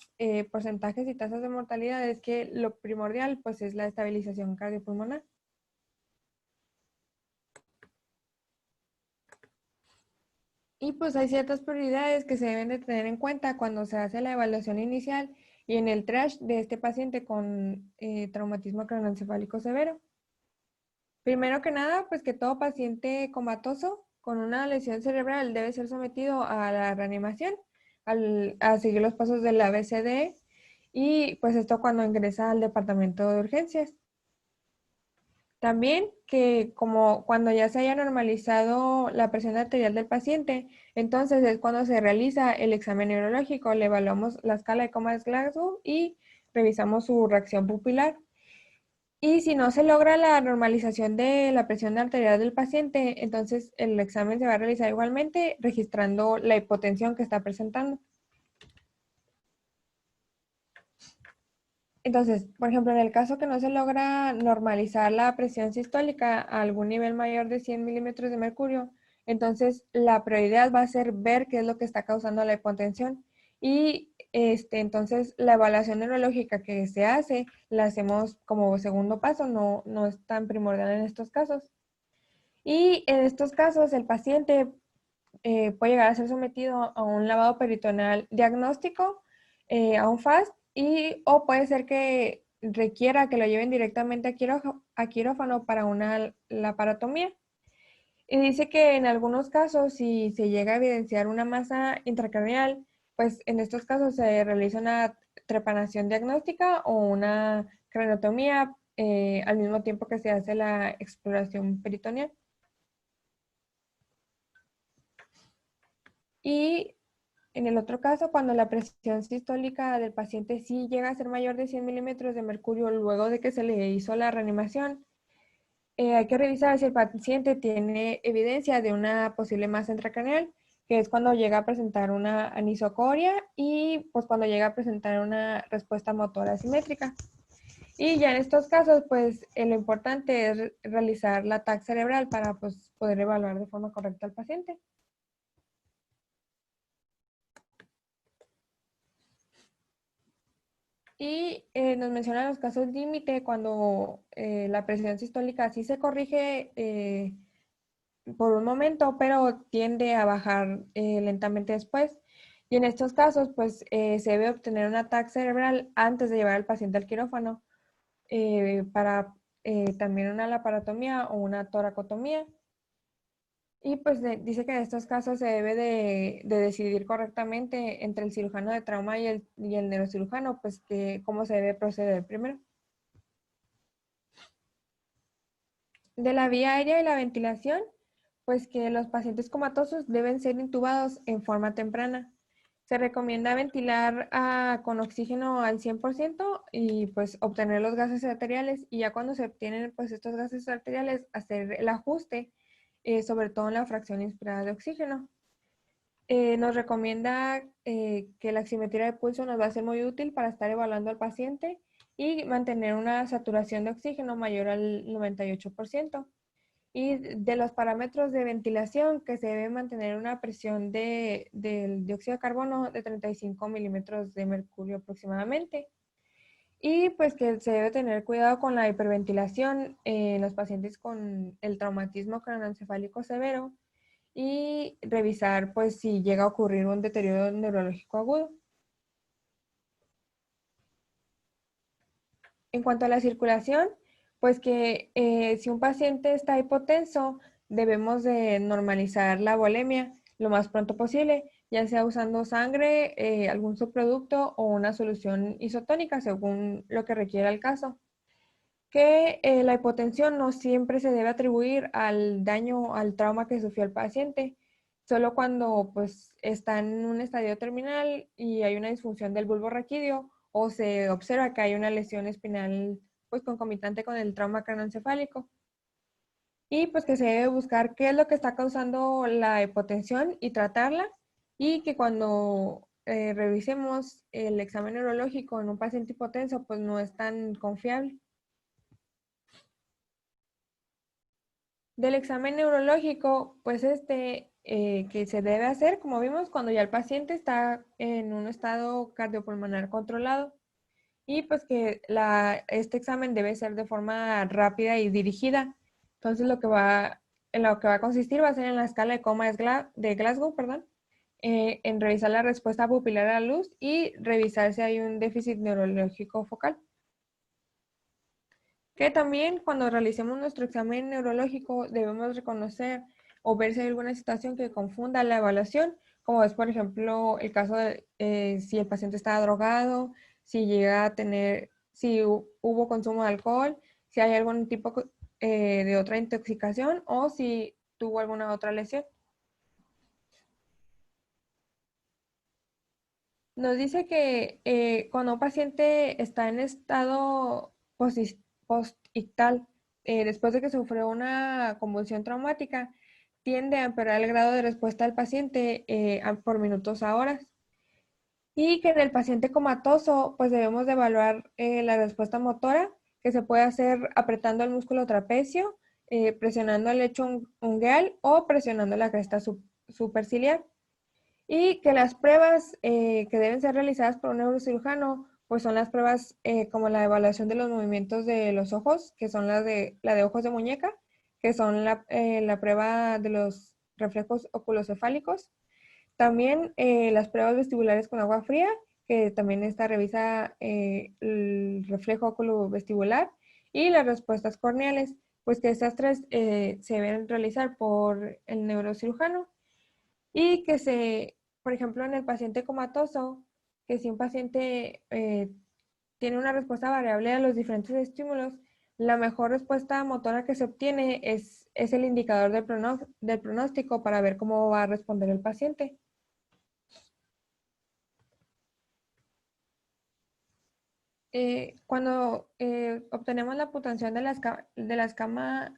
porcentajes y tasas de mortalidad, es que lo primordial pues es la estabilización cardiopulmonar. Y pues hay ciertas prioridades que se deben de tener en cuenta cuando se hace la evaluación inicial y en el TRASH de este paciente con traumatismo craneoencefálico severo. Primero que nada, pues que todo paciente comatoso con una lesión cerebral debe ser sometido a la reanimación, a seguir los pasos del ABCD y pues esto cuando ingresa al departamento de urgencias. También que como cuando ya se haya normalizado la presión arterial del paciente, entonces es cuando se realiza el examen neurológico, le evaluamos la escala de Comas-Glasgow y revisamos su reacción pupilar. Y si no se logra la normalización de la presión arterial del paciente, entonces el examen se va a realizar igualmente registrando la hipotensión que está presentando. Entonces, por ejemplo, en el caso que no se logra normalizar la presión sistólica a algún nivel mayor de 100 milímetros de mercurio, entonces la prioridad va a ser ver qué es lo que está causando la hipotensión. Y entonces la evaluación neurológica que se hace la hacemos como segundo paso, no es tan primordial en estos casos. Y en estos casos el paciente puede llegar a ser sometido a un lavado peritoneal diagnóstico, a un FAST, o puede ser que requiera que lo lleven directamente a quirófano para una laparotomía. Y dice que en algunos casos, si se llega a evidenciar una masa intracraneal, pues en estos casos se realiza una trepanación diagnóstica o una craneotomía al mismo tiempo que se hace la exploración peritoneal. Y en el otro caso, cuando la presión sistólica del paciente sí llega a ser mayor de 100 milímetros de mercurio luego de que se le hizo la reanimación, hay que revisar si el paciente tiene evidencia de una posible masa intracraneal, que es cuando llega a presentar una anisocoria y pues cuando llega a presentar una respuesta motora asimétrica. Y ya en estos casos, pues lo importante es realizar la TAC cerebral para pues, poder evaluar de forma correcta al paciente. Y nos menciona los casos límite cuando la presión sistólica sí se corrige por un momento, pero tiende a bajar lentamente después. Y en estos casos, pues se debe obtener un ataque cerebral antes de llevar al paciente al quirófano para también una laparotomía o una toracotomía. Y pues dice que en estos casos se debe de decidir correctamente entre el cirujano de trauma y el neurocirujano, pues que cómo se debe proceder primero. De la vía aérea y la ventilación, pues que los pacientes comatosos deben ser intubados en forma temprana. Se recomienda ventilar con oxígeno al 100% y pues obtener los gases arteriales, y ya cuando se obtienen pues estos gases arteriales hacer el ajuste, sobre todo en la fracción inspirada de oxígeno. Nos recomienda que la oximetría de pulso nos va a ser muy útil para estar evaluando al paciente y mantener una saturación de oxígeno mayor al 98%. Y de los parámetros de ventilación, que se debe mantener una presión del dióxido de carbono de 35 milímetros de mercurio aproximadamente. Y pues que se debe tener cuidado con la hiperventilación en los pacientes con el traumatismo craneoencefálico severo, y revisar pues si llega a ocurrir un deterioro neurológico agudo. En cuanto a la circulación, pues que si un paciente está hipotenso, debemos de normalizar la volemia lo más pronto posible, ya sea usando sangre, algún subproducto o una solución isotónica según lo que requiera el caso. Que la hipotensión no siempre se debe atribuir al daño, al trauma que sufrió el paciente, solo cuando pues está en un estadio terminal y hay una disfunción del bulbo raquídeo, o se observa que hay una lesión espinal pues concomitante con el trauma craneoencefálico. Y pues que se debe buscar qué es lo que está causando la hipotensión y tratarla, y que cuando revisemos el examen neurológico en un paciente hipotenso pues no es tan confiable. Del examen neurológico, pues que se debe hacer, como vimos, cuando ya el paciente está en un estado cardiopulmonar controlado, y pues que este examen debe ser de forma rápida y dirigida. Entonces en lo que va a consistir va a ser en la escala de coma de Glasgow, perdón, en revisar la respuesta pupilar a la luz y revisar si hay un déficit neurológico focal. Que también cuando realicemos nuestro examen neurológico debemos reconocer o ver si hay alguna situación que confunda la evaluación, como es por ejemplo el caso de si el paciente está drogado, si llega a tener, si hubo consumo de alcohol, si hay algún tipo de otra intoxicación o si tuvo alguna otra lesión. Nos dice que cuando un paciente está en estado postictal, después de que sufrió una convulsión traumática, tiende a empeorar el grado de respuesta del paciente por minutos a horas. Y que en el paciente comatoso, pues debemos de evaluar la respuesta motora, que se puede hacer apretando el músculo trapecio, presionando el lecho ungueal o presionando la cresta superciliar. Y que las pruebas que deben ser realizadas por un neurocirujano, pues son las pruebas como la evaluación de los movimientos de los ojos, que son la de ojos de muñeca, que son la prueba de los reflejos oculocefálicos. También las pruebas vestibulares con agua fría, que también esta revisa el reflejo oculovestibular, y las respuestas corneales, pues que estas tres se deben realizar por el neurocirujano. Y por ejemplo, en el paciente comatoso, que si un paciente tiene una respuesta variable a los diferentes estímulos, la mejor respuesta motora que se obtiene es el indicador del pronóstico para ver cómo va a responder el paciente. Cuando obtenemos la puntuación de la escala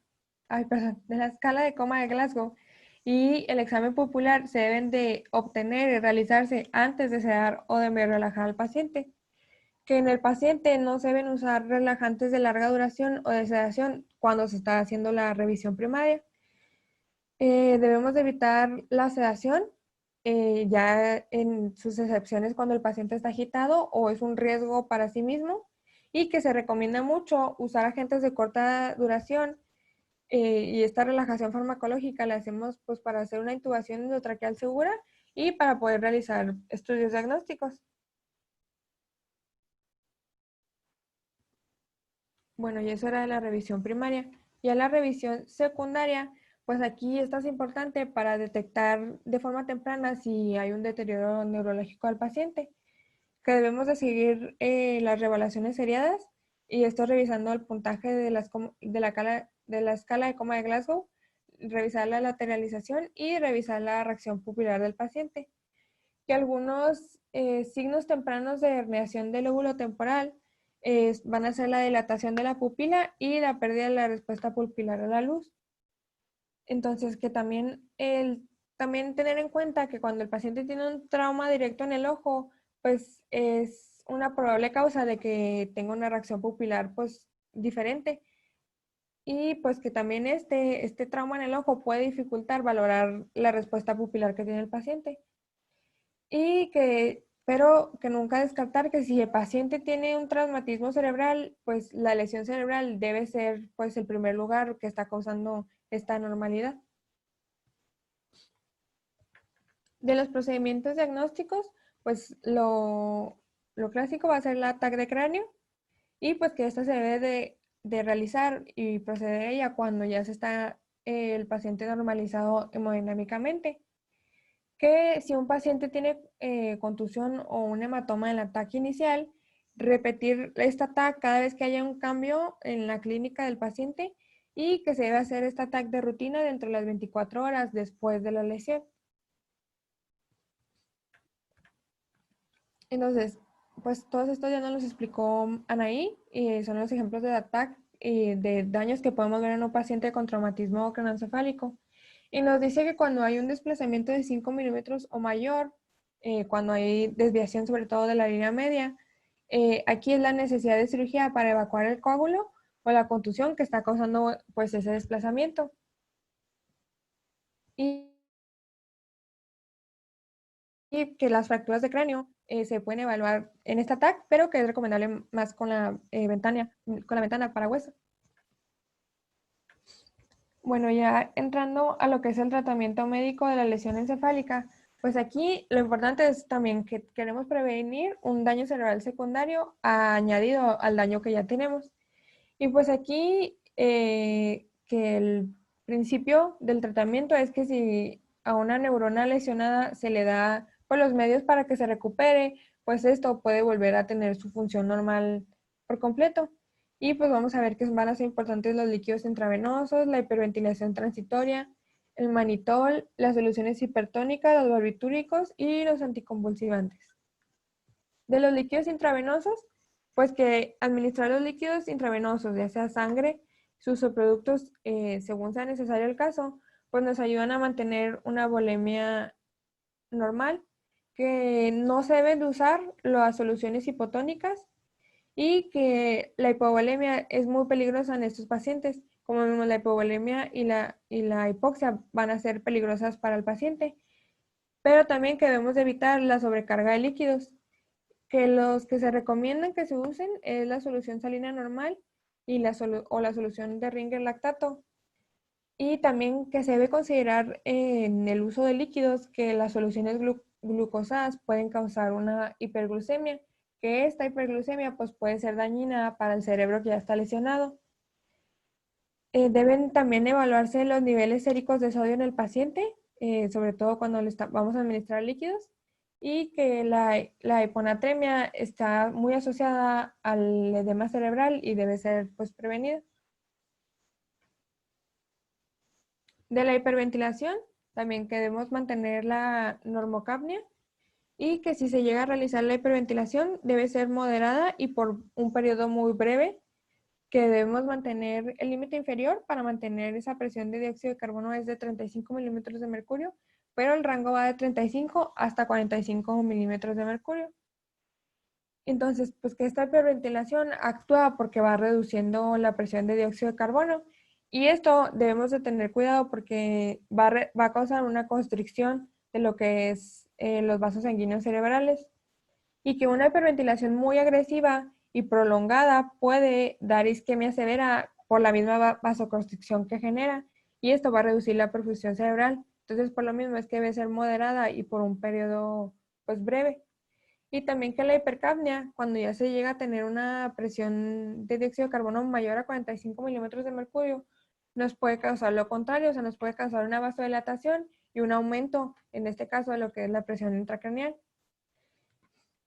de coma de Glasgow y el examen pupilar, se deben de obtener y realizarse antes de sedar o de relajar al paciente. Que en el paciente no se deben usar relajantes de larga duración o de sedación cuando se está haciendo la revisión primaria. Debemos de evitar la sedación ya en sus excepciones cuando el paciente está agitado o es un riesgo para sí mismo, y que se recomienda mucho usar agentes de corta duración, y esta relajación farmacológica la hacemos pues para hacer una intubación endotraqueal segura y para poder realizar estudios diagnósticos. Bueno, y eso era de la revisión primaria. Ya la revisión secundaria, pues aquí esta es importante para detectar de forma temprana si hay un deterioro neurológico al paciente, que debemos de seguir las revelaciones seriadas, y esto revisando el puntaje de la escala de coma de Glasgow, revisar la lateralización y revisar la reacción pupilar del paciente. que algunos signos tempranos de herniación del lóbulo temporal van a ser la dilatación de la pupila y la pérdida de la respuesta pupilar a la luz. Entonces, que también tener en cuenta que cuando el paciente tiene un trauma directo en el ojo, pues es una probable causa de que tenga una reacción pupilar pues diferente. Y pues que también este trauma en el ojo puede dificultar valorar la respuesta pupilar que tiene el paciente. Pero que nunca descartar que si el paciente tiene un traumatismo cerebral, pues la lesión cerebral debe ser pues el primer lugar que está causando esta anormalidad. De los procedimientos diagnósticos, pues lo clásico va a ser la TAC de cráneo y pues que esta se debe de realizar y proceder a ella cuando ya se está el paciente normalizado hemodinámicamente. Que si un paciente tiene contusión o un hematoma en la TAC inicial, repetir esta TAC cada vez que haya un cambio en la clínica del paciente y que se debe hacer esta TAC de rutina dentro de las 24 horas después de la lesión. Entonces, pues todos estos ya nos los explicó Anaí y son los ejemplos de ATAC y de daños que podemos ver en un paciente con traumatismo craneoencefálico. Y nos dice que cuando hay un desplazamiento de 5 milímetros o mayor, cuando hay desviación sobre todo de la línea media, aquí es la necesidad de cirugía para evacuar el coágulo o la contusión que está causando pues ese desplazamiento. Y que las fracturas de cráneo se pueden evaluar en esta TAC, pero que es recomendable más con la ventana para hueso. Bueno, ya entrando a lo que es el tratamiento médico de la lesión encefálica, pues aquí lo importante es también que queremos prevenir un daño cerebral secundario añadido al daño que ya tenemos. Y pues aquí que el principio del tratamiento es que si a una neurona lesionada se le da pues, los medios para que se recupere, pues esto puede volver a tener su función normal por completo. Y pues vamos a ver que van a ser importantes los líquidos intravenosos, la hiperventilación transitoria, el manitol, las soluciones hipertónicas, los barbitúricos y los anticonvulsivantes. De los líquidos intravenosos, pues que administrar los líquidos intravenosos, ya sea sangre, sus subproductos, según sea necesario el caso, pues nos ayudan a mantener una volemia normal, que no se deben de usar las soluciones hipotónicas y que la hipovolemia es muy peligrosa en estos pacientes. Como vemos, la hipovolemia y la hipoxia van a ser peligrosas para el paciente, pero también que debemos de evitar la sobrecarga de líquidos, que los que se recomiendan que se usen es la solución salina normal y la solución de Ringer lactato. Y también que se debe considerar en el uso de líquidos que las soluciones glucosadas pueden causar una hiperglucemia, que esta hiperglucemia pues, puede ser dañina para el cerebro que ya está lesionado. Deben también evaluarse los niveles séricos de sodio en el paciente, sobre todo cuando vamos a administrar líquidos, y que la hiponatremia está muy asociada al edema cerebral y debe ser pues, prevenida. De la hiperventilación, también que debemos mantener la normocapnia y que si se llega a realizar la hiperventilación debe ser moderada y por un periodo muy breve, que debemos mantener el límite inferior para mantener esa presión de dióxido de carbono es de 35 milímetros de mercurio, pero el rango va de 35 hasta 45 milímetros de mercurio. Entonces, pues que esta hiperventilación actúa porque va reduciendo la presión de dióxido de carbono y esto debemos de tener cuidado porque va a causar una constricción de lo que es los vasos sanguíneos cerebrales y que una hiperventilación muy agresiva y prolongada puede dar isquemia severa por la misma vasoconstricción que genera y esto va a reducir la perfusión cerebral. Entonces, por lo mismo es que debe ser moderada y por un periodo pues breve. Y también que la hipercapnia, cuando ya se llega a tener una presión de dióxido de carbono mayor a 45 milímetros de mercurio, nos puede causar lo contrario, o sea, nos puede causar una vasodilatación y un aumento, en este caso, de lo que es la presión intracraneal.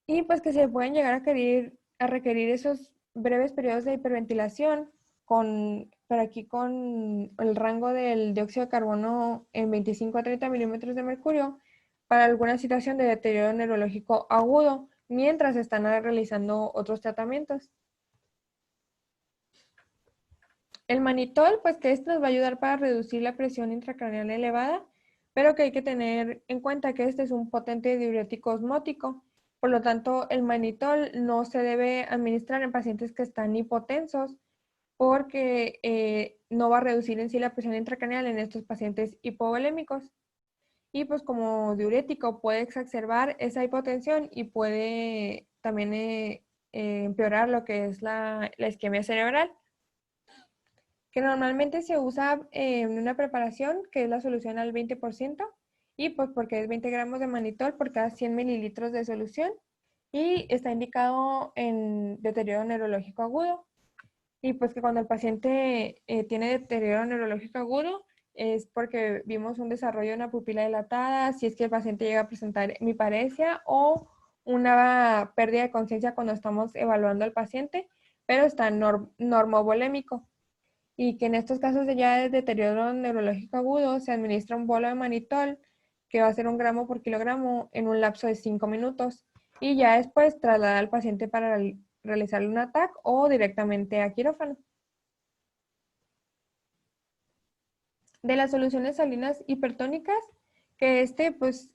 Y pues que se pueden llegar a requerir esos breves periodos de hiperventilación, pero aquí con el rango del dióxido de carbono en 25 a 30 milímetros de mercurio, para alguna situación de deterioro neurológico agudo, mientras están realizando otros tratamientos. El manitol, pues que esto nos va a ayudar para reducir la presión intracraneal elevada, pero que hay que tener en cuenta que este es un potente diurético osmótico. Por lo tanto, el manitol no se debe administrar en pacientes que están hipotensos, porque no va a reducir en sí la presión intracraneal en estos pacientes hipovolémicos. Y pues como diurético puede exacerbar esa hipotensión y puede también empeorar lo que es la isquemia cerebral, que normalmente se usa en una preparación que es la solución al 20%, y pues porque es 20 gramos de manitol por cada 100 mililitros de solución, y está indicado en deterioro neurológico agudo. Y pues que cuando el paciente tiene deterioro neurológico agudo es porque vimos un desarrollo de una pupila dilatada, si es que el paciente llega a presentar hemiparesia o una pérdida de conciencia cuando estamos evaluando al paciente, pero está normovolémico. Y que en estos casos de ya de deterioro neurológico agudo se administra un bolo de manitol que va a ser 1 gramo por kilogramo en un lapso de 5 minutos, y ya después trasladar al paciente para realizarle un ATAC o directamente a quirófano. De las soluciones salinas hipertónicas, que pues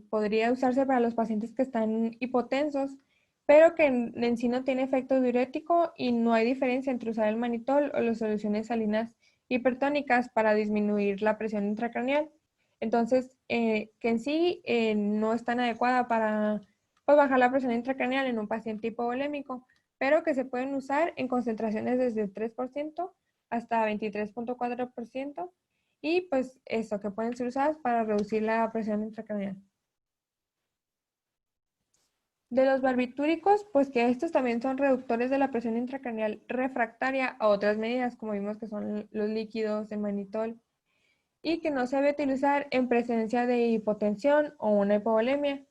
podría usarse para los pacientes que están hipotensos, pero que en sí no tiene efecto diurético y no hay diferencia entre usar el manitol o las soluciones salinas hipertónicas para disminuir la presión intracraneal. Entonces, que en sí no es tan adecuada para pues, bajar la presión intracraneal en un paciente hipovolémico, pero que se pueden usar en concentraciones desde el 3% hasta 23.4%, y pues eso, que pueden ser usadas para reducir la presión intracraneal. De los barbitúricos, pues que estos también son reductores de la presión intracraneal refractaria a otras medidas, como vimos que son los líquidos, el manitol, y que no se debe utilizar en presencia de hipotensión o una hipovolemia.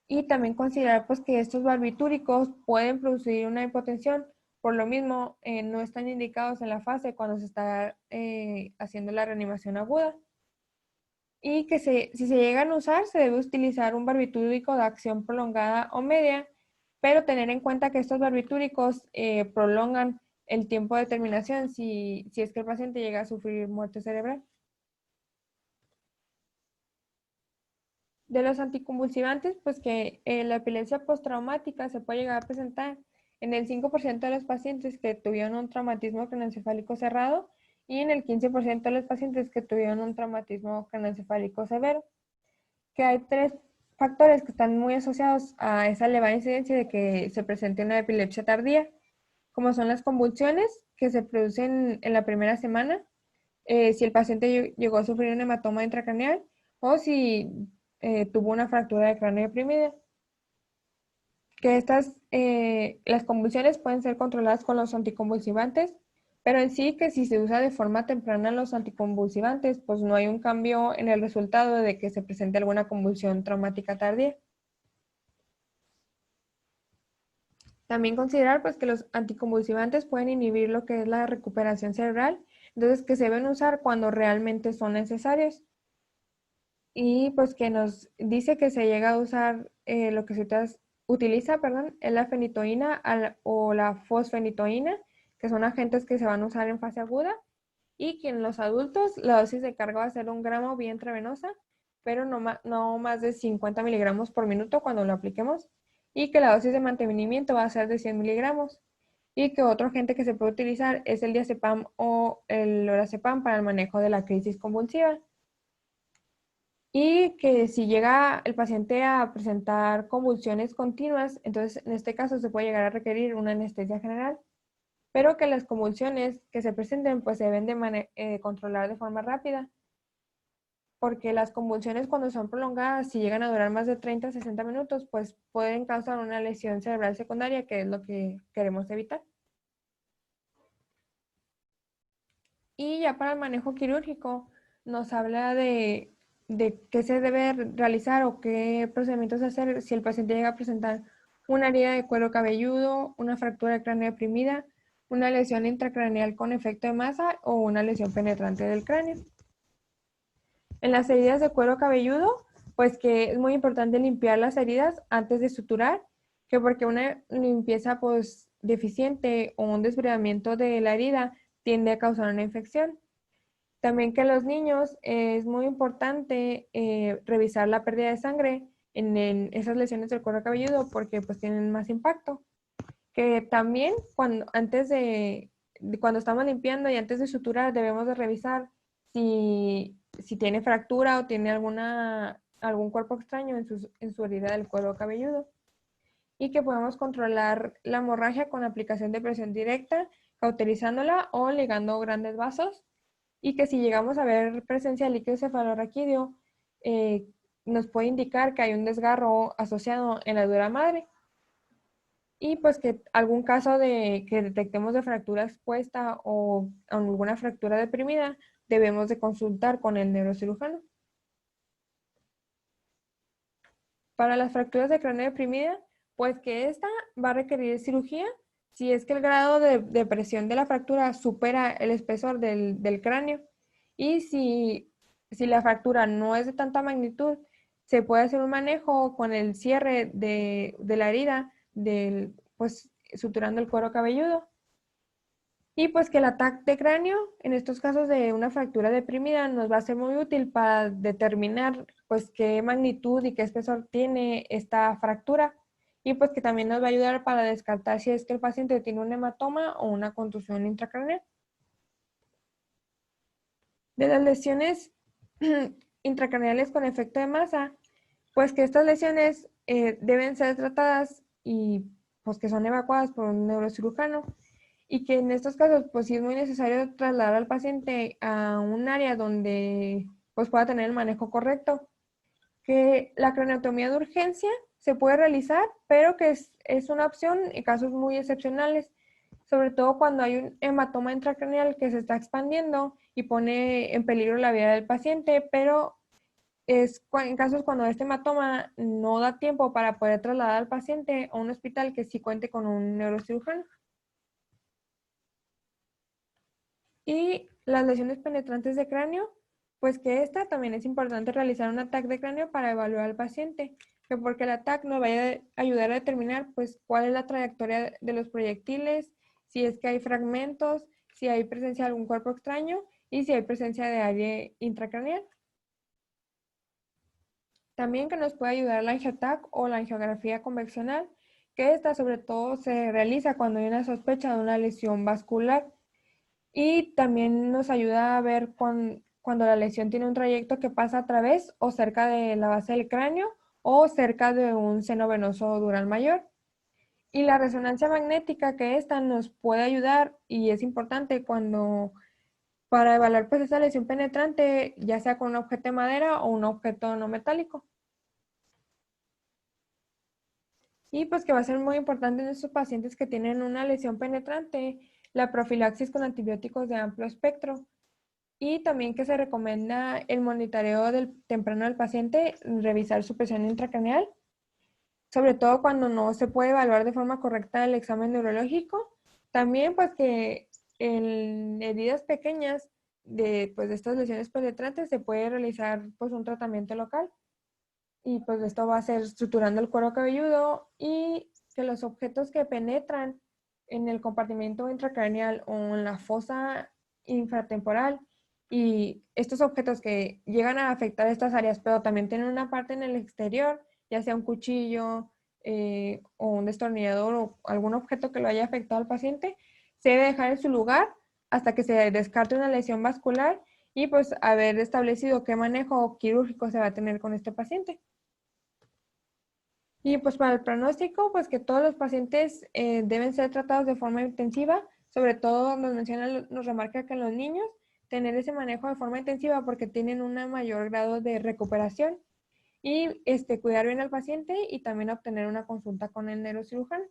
Y también considerar pues que estos barbitúricos pueden producir una hipotensión, por lo mismo no están indicados en la fase cuando se está haciendo la reanimación aguda. Y que si se llegan a usar, se debe utilizar un barbitúrico de acción prolongada o media, pero tener en cuenta que estos barbitúricos prolongan el tiempo de terminación si es que el paciente llega a sufrir muerte cerebral. De los anticonvulsivantes, pues que la epilepsia postraumática se puede llegar a presentar en el 5% de los pacientes que tuvieron un traumatismo craneoencefálico cerrado y en el 15% de los pacientes que tuvieron un traumatismo craneoencefálico severo. Que hay 3 factores que están muy asociados a esa elevada incidencia de que se presente una epilepsia tardía, como son las convulsiones que se producen en la primera semana, si el paciente llegó a sufrir un hematoma intracraneal o si tuvo una fractura de cráneo deprimida. Que las convulsiones pueden ser controladas con los anticonvulsivantes, pero en sí que si se usa de forma temprana los anticonvulsivantes, pues no hay un cambio en el resultado de que se presente alguna convulsión traumática tardía. También considerar pues que los anticonvulsivantes pueden inhibir lo que es la recuperación cerebral, entonces que se deben usar cuando realmente son necesarios. Y pues que nos dice que se llega a usar lo que se utiliza, es la fenitoína o la fosfenitoína, que son agentes que se van a usar en fase aguda, y que en los adultos la dosis de carga va a ser 1 gramo vía intravenosa, pero no más de 50 miligramos por minuto cuando lo apliquemos, y que la dosis de mantenimiento va a ser de 100 miligramos, y que otro agente que se puede utilizar es el diazepam o el lorazepam para el manejo de la crisis convulsiva. Y que si llega el paciente a presentar convulsiones continuas, entonces en este caso se puede llegar a requerir una anestesia general, pero que las convulsiones que se presenten pues se deben de controlar de forma rápida, porque las convulsiones cuando son prolongadas, si llegan a durar más de 30 a 60 minutos, pues pueden causar una lesión cerebral secundaria, que es lo que queremos evitar. Y ya para el manejo quirúrgico nos habla de qué se debe realizar o qué procedimientos hacer si el paciente llega a presentar una herida de cuero cabelludo, una fractura de cráneo deprimida, una lesión intracraneal con efecto de masa o una lesión penetrante del cráneo. En las heridas de cuero cabelludo, pues que es muy importante limpiar las heridas antes de suturar, que porque una limpieza pues deficiente o un desbridamiento de la herida tiende a causar una infección. También que los niños es muy importante revisar la pérdida de sangre en esas lesiones del cuero cabelludo porque pues tienen más impacto. Que también cuando estamos limpiando y antes de suturar debemos de revisar si tiene fractura o tiene algún cuerpo extraño en su herida del cuero cabelludo. Y que podemos controlar la hemorragia con aplicación de presión directa, cauterizándola o ligando grandes vasos. Y que si llegamos a ver presencia de líquido cefalorraquídeo, eh, nos puede indicar que hay un desgarro asociado en la dura madre. Y pues que algún caso de que detectemos de fractura expuesta o alguna fractura deprimida, debemos de consultar con el neurocirujano. Para las fracturas de cráneo deprimida, pues que esta va a requerir cirugía si es que el grado de presión de la fractura supera el espesor del cráneo. Y si la fractura no es de tanta magnitud, se puede hacer un manejo con el cierre de la herida, pues suturando el cuero cabelludo. Y pues que el ataque de cráneo, en estos casos de una fractura deprimida, nos va a ser muy útil para determinar pues qué magnitud y qué espesor tiene esta fractura. Y pues que también nos va a ayudar para descartar si es que el paciente tiene un hematoma o una contusión intracraneal. De las lesiones intracraneales con efecto de masa, pues que estas lesiones deben ser tratadas y pues que son evacuadas por un neurocirujano. Y que en estos casos, pues sí es muy necesario trasladar al paciente a un área donde pues pueda tener el manejo correcto. Que la craniotomía de urgencia se puede realizar, pero que es una opción en casos muy excepcionales, sobre todo cuando hay un hematoma intracraneal que se está expandiendo y pone en peligro la vida del paciente, pero es en casos cuando este hematoma no da tiempo para poder trasladar al paciente a un hospital que sí cuente con un neurocirujano. Y las lesiones penetrantes de cráneo, pues que esta también es importante realizar un ataque de cráneo para evaluar al paciente, que porque el ataque nos va a ayudar a determinar pues cuál es la trayectoria de los proyectiles, si es que hay fragmentos, si hay presencia de algún cuerpo extraño y si hay presencia de área intracraneal. También que nos puede ayudar la angiotac o la angiografía convencional, que esta sobre todo se realiza cuando hay una sospecha de una lesión vascular. Y también nos ayuda a ver cuando la lesión tiene un trayecto que pasa a través o cerca de la base del cráneo o cerca de un seno venoso dural mayor. Y la resonancia magnética que esta nos puede ayudar y es importante para evaluar pues esa lesión penetrante, ya sea con un objeto de madera o un objeto no metálico. Y pues que va a ser muy importante en estos pacientes que tienen una lesión penetrante, la profilaxis con antibióticos de amplio espectro. Y también que se recomienda el monitoreo temprano del paciente, revisar su presión intracraneal, sobre todo cuando no se puede evaluar de forma correcta el examen neurológico. También pues que en heridas pequeñas pues, de estas lesiones penetrantes se puede realizar pues un tratamiento local. Y pues esto va a ser suturando el cuero cabelludo y que los objetos que penetran en el compartimento intracraneal o en la fosa infratemporal y estos objetos que llegan a afectar estas áreas, pero también tienen una parte en el exterior, ya sea un cuchillo o un destornillador o algún objeto que lo haya afectado al paciente, se debe dejar en su lugar hasta que se descarte una lesión vascular y pues haber establecido qué manejo quirúrgico se va a tener con este paciente. Y pues para el pronóstico, pues que todos los pacientes deben ser tratados de forma intensiva, sobre todo nos remarca que en los niños tener ese manejo de forma intensiva porque tienen un mayor grado de recuperación y cuidar bien al paciente y también obtener una consulta con el neurocirujano.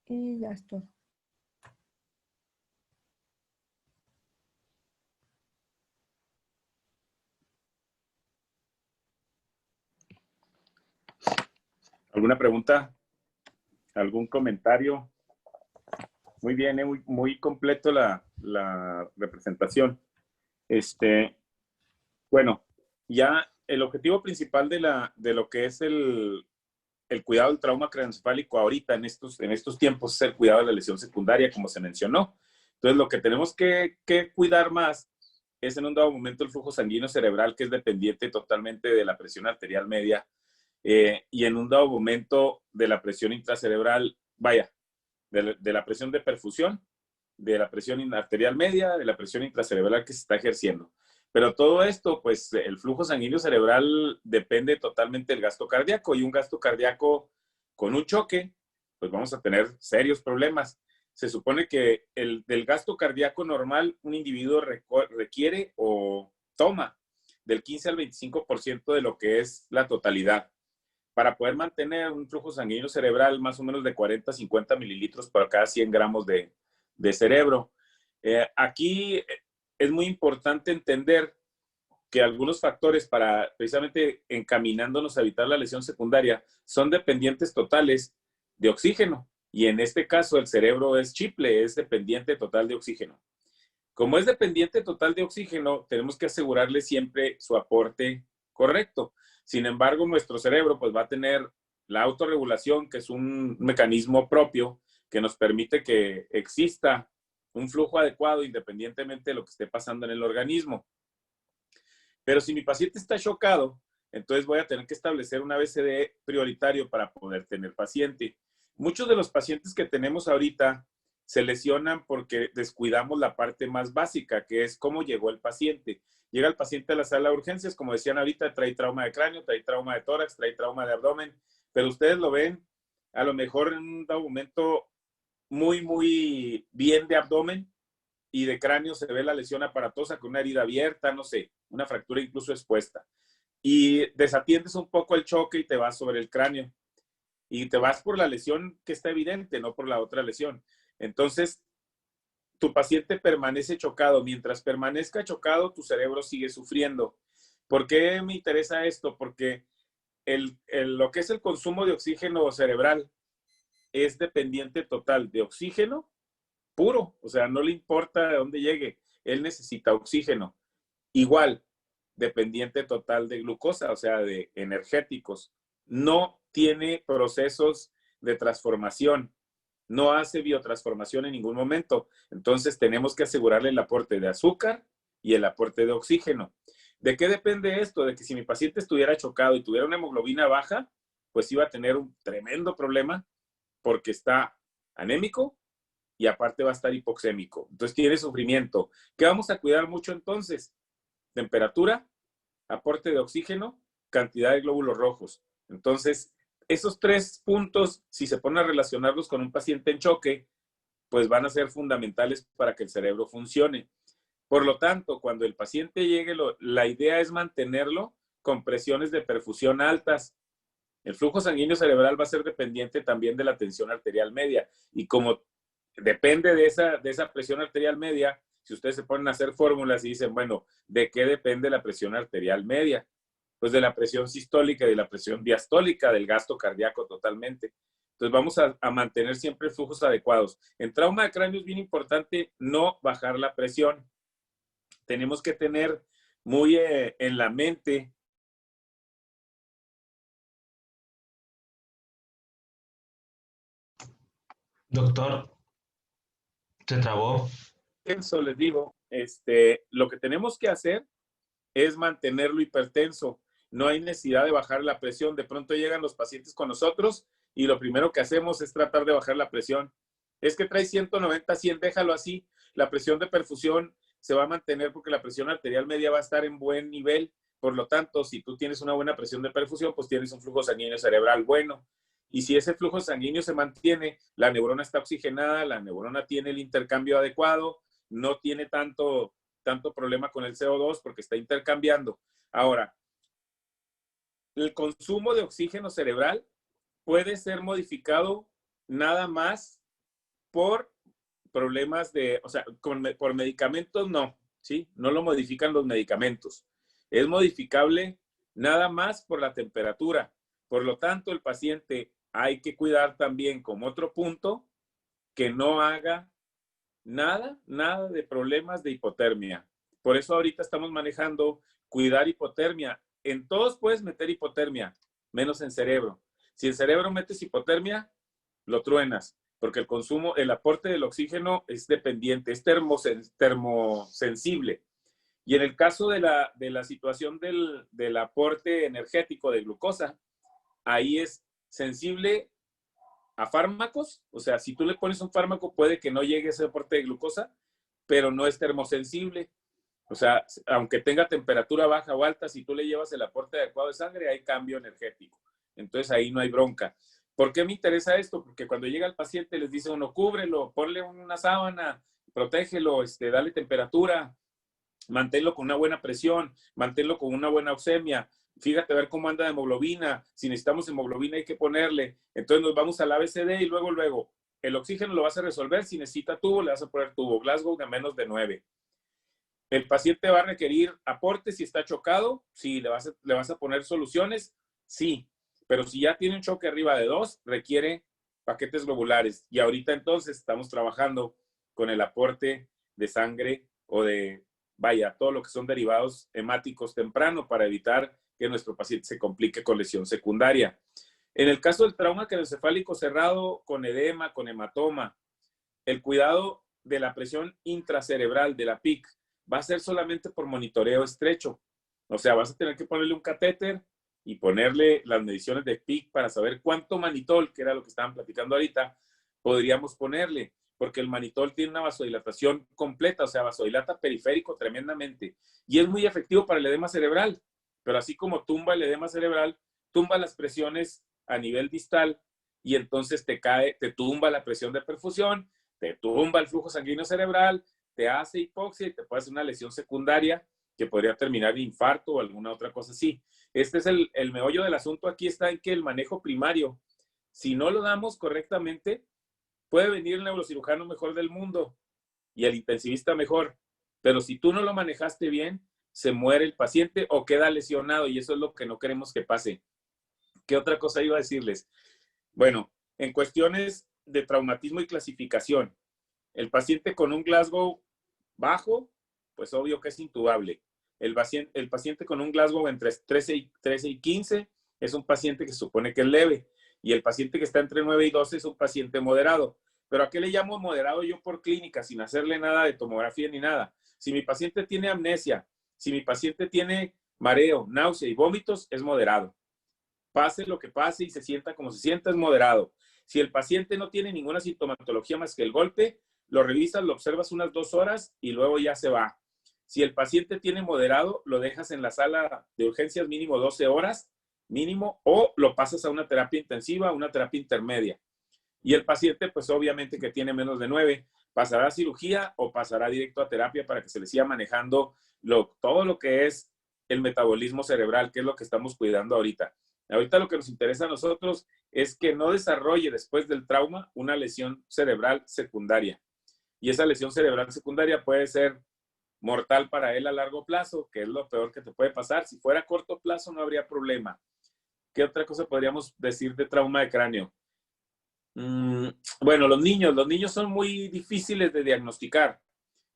Y ya es todo. ¿Alguna pregunta? ¿Algún comentario? Muy bien, muy completo la representación. Bueno, ya el objetivo principal de lo que es el cuidado del trauma craneoencefálico ahorita en estos tiempos es el cuidado de la lesión secundaria, como se mencionó. Entonces, lo que tenemos que cuidar más es en un dado momento el flujo sanguíneo cerebral, que es dependiente totalmente de la presión arterial media, y en un dado momento de la presión intracerebral, vaya, de la presión de perfusión, de la presión arterial media, de la presión intracerebral que se está ejerciendo. Pero todo esto, pues el flujo sanguíneo cerebral depende totalmente del gasto cardíaco, y un gasto cardíaco con un choque, pues vamos a tener serios problemas. Se supone que del gasto cardíaco normal, un individuo requiere o toma del 15 al 25% de lo que es la totalidad, para poder mantener un flujo sanguíneo cerebral más o menos de 40 a 50 mililitros por cada 100 gramos de cerebro. Aquí es muy importante entender que algunos factores para precisamente encaminándonos a evitar la lesión secundaria son dependientes totales de oxígeno. Y en este caso el cerebro es chiple, es dependiente total de oxígeno. Como es dependiente total de oxígeno, tenemos que asegurarle siempre su aporte correcto. Sin embargo, nuestro cerebro pues va a tener la autorregulación, que es un mecanismo propio que nos permite que exista un flujo adecuado independientemente de lo que esté pasando en el organismo. Pero si mi paciente está chocado, entonces voy a tener que establecer un ABCD prioritario para poder tener paciente. Muchos de los pacientes que tenemos ahorita se lesionan porque descuidamos la parte más básica, que es cómo llegó el paciente. Llega el paciente a la sala de urgencias, como decían ahorita, trae trauma de cráneo, trae trauma de tórax, trae trauma de abdomen, pero ustedes lo ven a lo mejor en un momento muy, muy bien de abdomen, y de cráneo se ve la lesión aparatosa con una herida abierta, no sé, una fractura incluso expuesta. Y desatiendes un poco el choque y te vas sobre el cráneo. Y te vas por la lesión que está evidente, no por la otra lesión. Entonces, tu paciente permanece chocado. Mientras permanezca chocado, tu cerebro sigue sufriendo. ¿Por qué me interesa esto? Porque lo que es el consumo de oxígeno cerebral es dependiente total de oxígeno puro, o sea, no le importa de dónde llegue, él necesita oxígeno. Igual, dependiente total de glucosa, o sea, de energéticos. No tiene procesos de transformación, no hace biotransformación en ningún momento. Entonces, tenemos que asegurarle el aporte de azúcar y el aporte de oxígeno. ¿De qué depende esto? De que si mi paciente estuviera chocado y tuviera una hemoglobina baja, pues iba a tener un tremendo problema porque está anémico y aparte va a estar hipoxémico. Entonces tiene sufrimiento. ¿Qué vamos a cuidar mucho entonces? Temperatura, aporte de oxígeno, cantidad de glóbulos rojos. Entonces, esos tres puntos, si se ponen a relacionarlos con un paciente en choque, pues van a ser fundamentales para que el cerebro funcione. Por lo tanto, cuando el paciente llegue, la idea es mantenerlo con presiones de perfusión altas. El flujo sanguíneo cerebral va a ser dependiente también de la tensión arterial media. Y como depende de esa presión arterial media, si ustedes se ponen a hacer fórmulas y dicen, bueno, ¿de qué depende la presión arterial media? Pues de la presión sistólica y de la presión diastólica, del gasto cardíaco totalmente. Entonces vamos a mantener siempre flujos adecuados. En trauma de cráneo es bien importante no bajar la presión. Tenemos que tener muy en la mente Doctor, se trabó. eso, les digo, lo que tenemos que hacer es mantenerlo hipertenso. No hay necesidad de bajar la presión. De pronto llegan los pacientes con nosotros y lo primero que hacemos es tratar de bajar la presión. Es que trae 190, 100, déjalo así. La presión de perfusión se va a mantener porque la presión arterial media va a estar en buen nivel. Por lo tanto, si tú tienes una buena presión de perfusión, pues tienes un flujo sanguíneo cerebral bueno. Y si ese flujo sanguíneo se mantiene, la neurona está oxigenada, la neurona tiene el intercambio adecuado, no tiene tanto problema con el CO2 porque está intercambiando. Ahora, el consumo de oxígeno cerebral puede ser modificado nada más por problemas o sea, por medicamentos no, ¿sí? No lo modifican los medicamentos. Es modificable nada más por la temperatura. Por lo tanto, el paciente hay que cuidar también como otro punto que no haga nada de problemas de hipotermia. Por eso ahorita estamos manejando cuidar hipotermia. en todos puedes meter hipotermia, menos en cerebro. Si en cerebro metes hipotermia, lo truenas, porque el consumo, el aporte del oxígeno es dependiente, es termosensible. Y en el caso de la situación del aporte energético de glucosa, ahí es sensible a fármacos, o sea, si tú le pones un fármaco puede que no llegue ese aporte de glucosa, pero no es termosensible. O sea, aunque tenga temperatura baja o alta, si tú le llevas el aporte adecuado de sangre, hay cambio energético. Entonces ahí no hay bronca. ¿Por qué me interesa esto? Porque cuando llega el paciente les dice uno, cúbrelo, ponle una sábana, protégelo, dale temperatura, manténlo con una buena presión, manténlo con una buena oxemia, fíjate a ver cómo anda de hemoglobina, si necesitamos hemoglobina hay que ponerle, entonces nos vamos al ABCD y luego, el oxígeno lo vas a resolver, si necesita tubo, le vas a poner tubo, Glasgow de menos de 9. El paciente va a requerir aporte si está chocado, sí, le vas a poner soluciones, sí, pero si ya tiene un choque arriba de 2, requiere paquetes globulares. Y ahorita entonces estamos trabajando con el aporte de sangre o todo lo que son derivados hemáticos temprano para evitar que nuestro paciente se complique con lesión secundaria. En el caso del trauma craneoencefálico cerrado con edema, con hematoma, el cuidado de la presión intracerebral de la PIC va a ser solamente por monitoreo estrecho. O sea, vas a tener que ponerle un catéter y ponerle las mediciones de PIC para saber cuánto manitol, que era lo que estaban platicando ahorita, podríamos ponerle, porque el manitol tiene una vasodilatación completa, o sea, vasodilata periférico tremendamente, y es muy efectivo para el edema cerebral, pero así como tumba el edema cerebral, tumba las presiones a nivel distal, y entonces te tumba la presión de perfusión, te tumba el flujo sanguíneo cerebral, te hace hipoxia y te puede hacer una lesión secundaria que podría terminar en infarto o alguna otra cosa así. Este es el meollo del asunto. Aquí está en que el manejo primario, si no lo damos correctamente, puede venir el neurocirujano mejor del mundo y el intensivista mejor, pero si tú no lo manejaste bien, se muere el paciente o queda lesionado y eso es lo que no queremos que pase. ¿Qué otra cosa iba a decirles? Bueno, en cuestiones de traumatismo y clasificación, el paciente con un Glasgow bajo, pues obvio que es intubable. El paciente con un Glasgow entre 13 y 15 es un paciente que se supone que es leve. Y el paciente que está entre 9 y 12 es un paciente moderado. ¿Pero a qué le llamo moderado yo por clínica, sin hacerle nada de tomografía ni nada? Si mi paciente tiene amnesia, si mi paciente tiene mareo, náusea y vómitos, es moderado. Pase lo que pase y se sienta como se sienta, es moderado. Si el paciente no tiene ninguna sintomatología más que el golpe, lo revisas, lo observas unas 2 horas y luego ya se va. Si el paciente tiene moderado, lo dejas en la sala de urgencias mínimo 12 horas, mínimo, o lo pasas a una terapia intensiva, una terapia intermedia. Y el paciente, pues obviamente que tiene menos de 9, pasará a cirugía o pasará directo a terapia para que se le siga manejando todo lo que es el metabolismo cerebral, que es lo que estamos cuidando ahorita. Ahorita lo que nos interesa a nosotros es que no desarrolle después del trauma una lesión cerebral secundaria. Y esa lesión cerebral secundaria puede ser mortal para él a largo plazo, que es lo peor que te puede pasar. Si fuera a corto plazo no habría problema. ¿Qué otra cosa podríamos decir de trauma de cráneo? Bueno, los niños son muy difíciles de diagnosticar.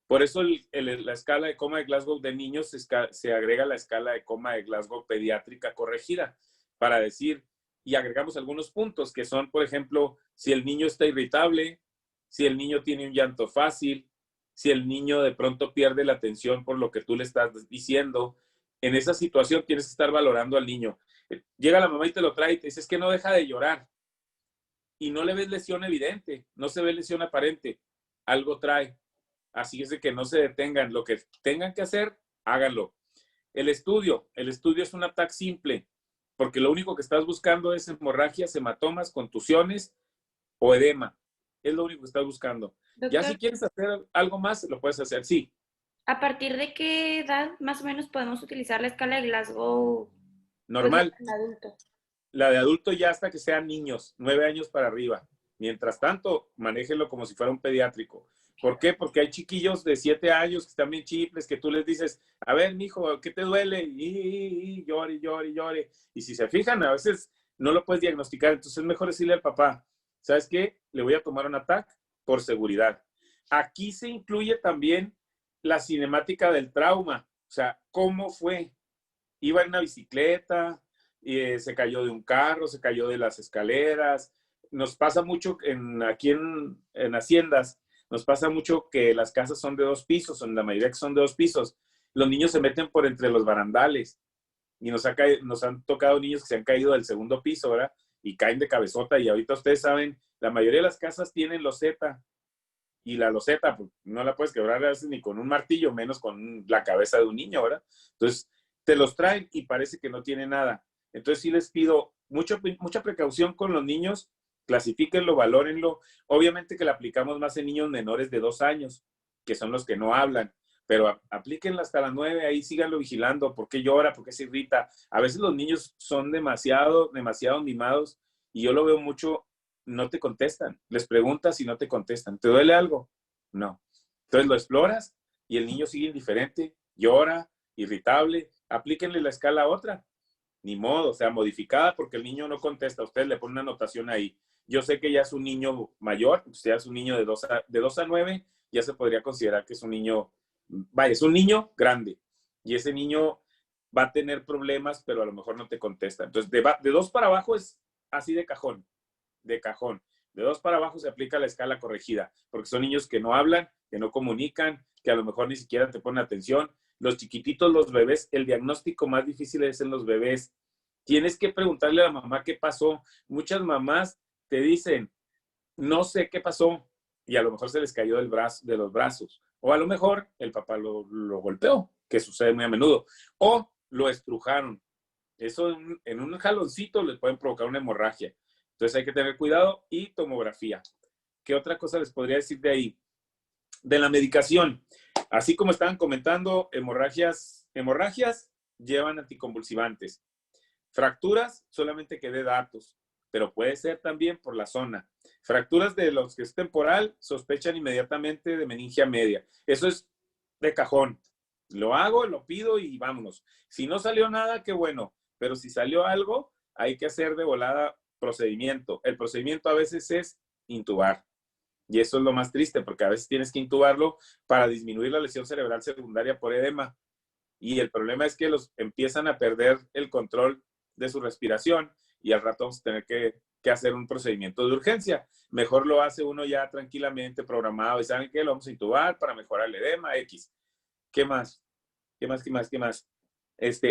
Por eso la escala de coma de Glasgow de niños se agrega la escala de coma de Glasgow pediátrica corregida para decir, y agregamos algunos puntos que son, por ejemplo, si el niño está irritable, si el niño tiene un llanto fácil, si el niño de pronto pierde la atención por lo que tú le estás diciendo. En esa situación tienes que estar valorando al niño. Llega la mamá y te lo trae y te dice, es que no deja de llorar. Y no le ves lesión evidente, no se ve lesión aparente. Algo trae. Así es de que no se detengan. Lo que tengan que hacer, háganlo. El estudio es un ataque simple, porque lo único que estás buscando es hemorragias, hematomas, contusiones o edema. Es lo único que estás buscando. Doctor, Ya si quieres hacer algo más, lo puedes hacer, sí. ¿a partir de qué edad más o menos podemos utilizar la escala de Glasgow? Normal. Pues, en adulto. La de adulto ya hasta que sean niños, 9 años para arriba. Mientras tanto, manéjenlo como si fuera un pediátrico. ¿Por qué? Porque hay chiquillos de 7 años que están bien chiples, que tú les dices, a ver, mijo, ¿qué te duele? Y llore, llore, llore. Y si se fijan, a veces no lo puedes diagnosticar. Entonces es mejor decirle al papá, ¿sabes qué? Le voy a tomar un ataque por seguridad. Aquí se incluye también la cinemática del trauma. O sea, ¿cómo fue? iba en una bicicleta, y, se cayó de un carro, se cayó de las escaleras. Nos pasa mucho aquí en haciendas, nos pasa mucho que las casas son de 2 pisos, en la mayoría que son de 2 pisos. Los niños se meten por entre los barandales y nos han tocado niños que se han caído del 2º piso, ¿verdad? Y caen de cabezota. Y ahorita ustedes saben, la mayoría de las casas tienen loseta. Y la loseta, pues, no la puedes quebrar a veces ni con un martillo, menos con la cabeza de un niño, ¿verdad? Entonces, te los traen y parece que no tiene nada. Entonces, sí les pido mucha precaución con los niños, clasifíquenlo, valórenlo. Obviamente que la aplicamos más en niños menores de 2 años, que son los que no hablan, pero aplíquenla hasta las 9, ahí síganlo vigilando, por qué llora, por qué se irrita. A veces los niños son demasiado mimados y yo lo veo mucho. No te contestan. Les preguntas y no te contestan. ¿Te duele algo? No. Entonces lo exploras y el niño sigue indiferente, llora, irritable. Aplíquenle la escala a otra. Ni modo, o sea, modificada porque el niño no contesta. Usted le pone una anotación ahí. Yo sé que ya es un niño mayor, o sea, es un niño de 2 a 9, ya se podría considerar que es un niño, vaya, es un niño grande. Y ese niño va a tener problemas, pero a lo mejor no te contesta. Entonces, de 2 para abajo es así de cajón. De 2 para abajo se aplica la escala corregida, porque son niños que no hablan, que no comunican, que a lo mejor ni siquiera te ponen atención. Los chiquititos, los bebés, el diagnóstico más difícil es en los bebés. Tienes que preguntarle a la mamá qué pasó. Muchas mamás te dicen, no sé qué pasó, y a lo mejor se les cayó de los brazos, o a lo mejor el papá lo golpeó, que sucede muy a menudo, o lo estrujaron. Eso en un jaloncito les pueden provocar una hemorragia. Entonces hay que tener cuidado y tomografía. ¿Qué otra cosa les podría decir de ahí? De la medicación. Así como estaban comentando, hemorragias llevan anticonvulsivantes. Fracturas, solamente que dé datos, pero puede ser también por la zona. Fracturas de los que es temporal, sospechan inmediatamente de meningia media. Eso es de cajón. Lo hago, lo pido y vámonos. Si no salió nada, qué bueno. Pero si salió algo, hay que hacer de volada procedimiento. El procedimiento a veces es intubar. Y eso es lo más triste, porque a veces tienes que intubarlo para disminuir la lesión cerebral secundaria por edema. Y el problema es que los empiezan a perder el control de su respiración y al rato vamos a tener que hacer un procedimiento de urgencia. Mejor lo hace uno ya tranquilamente programado y ¿saben qué? Lo vamos a intubar para mejorar el edema X. ¿Qué más? ¿Qué más?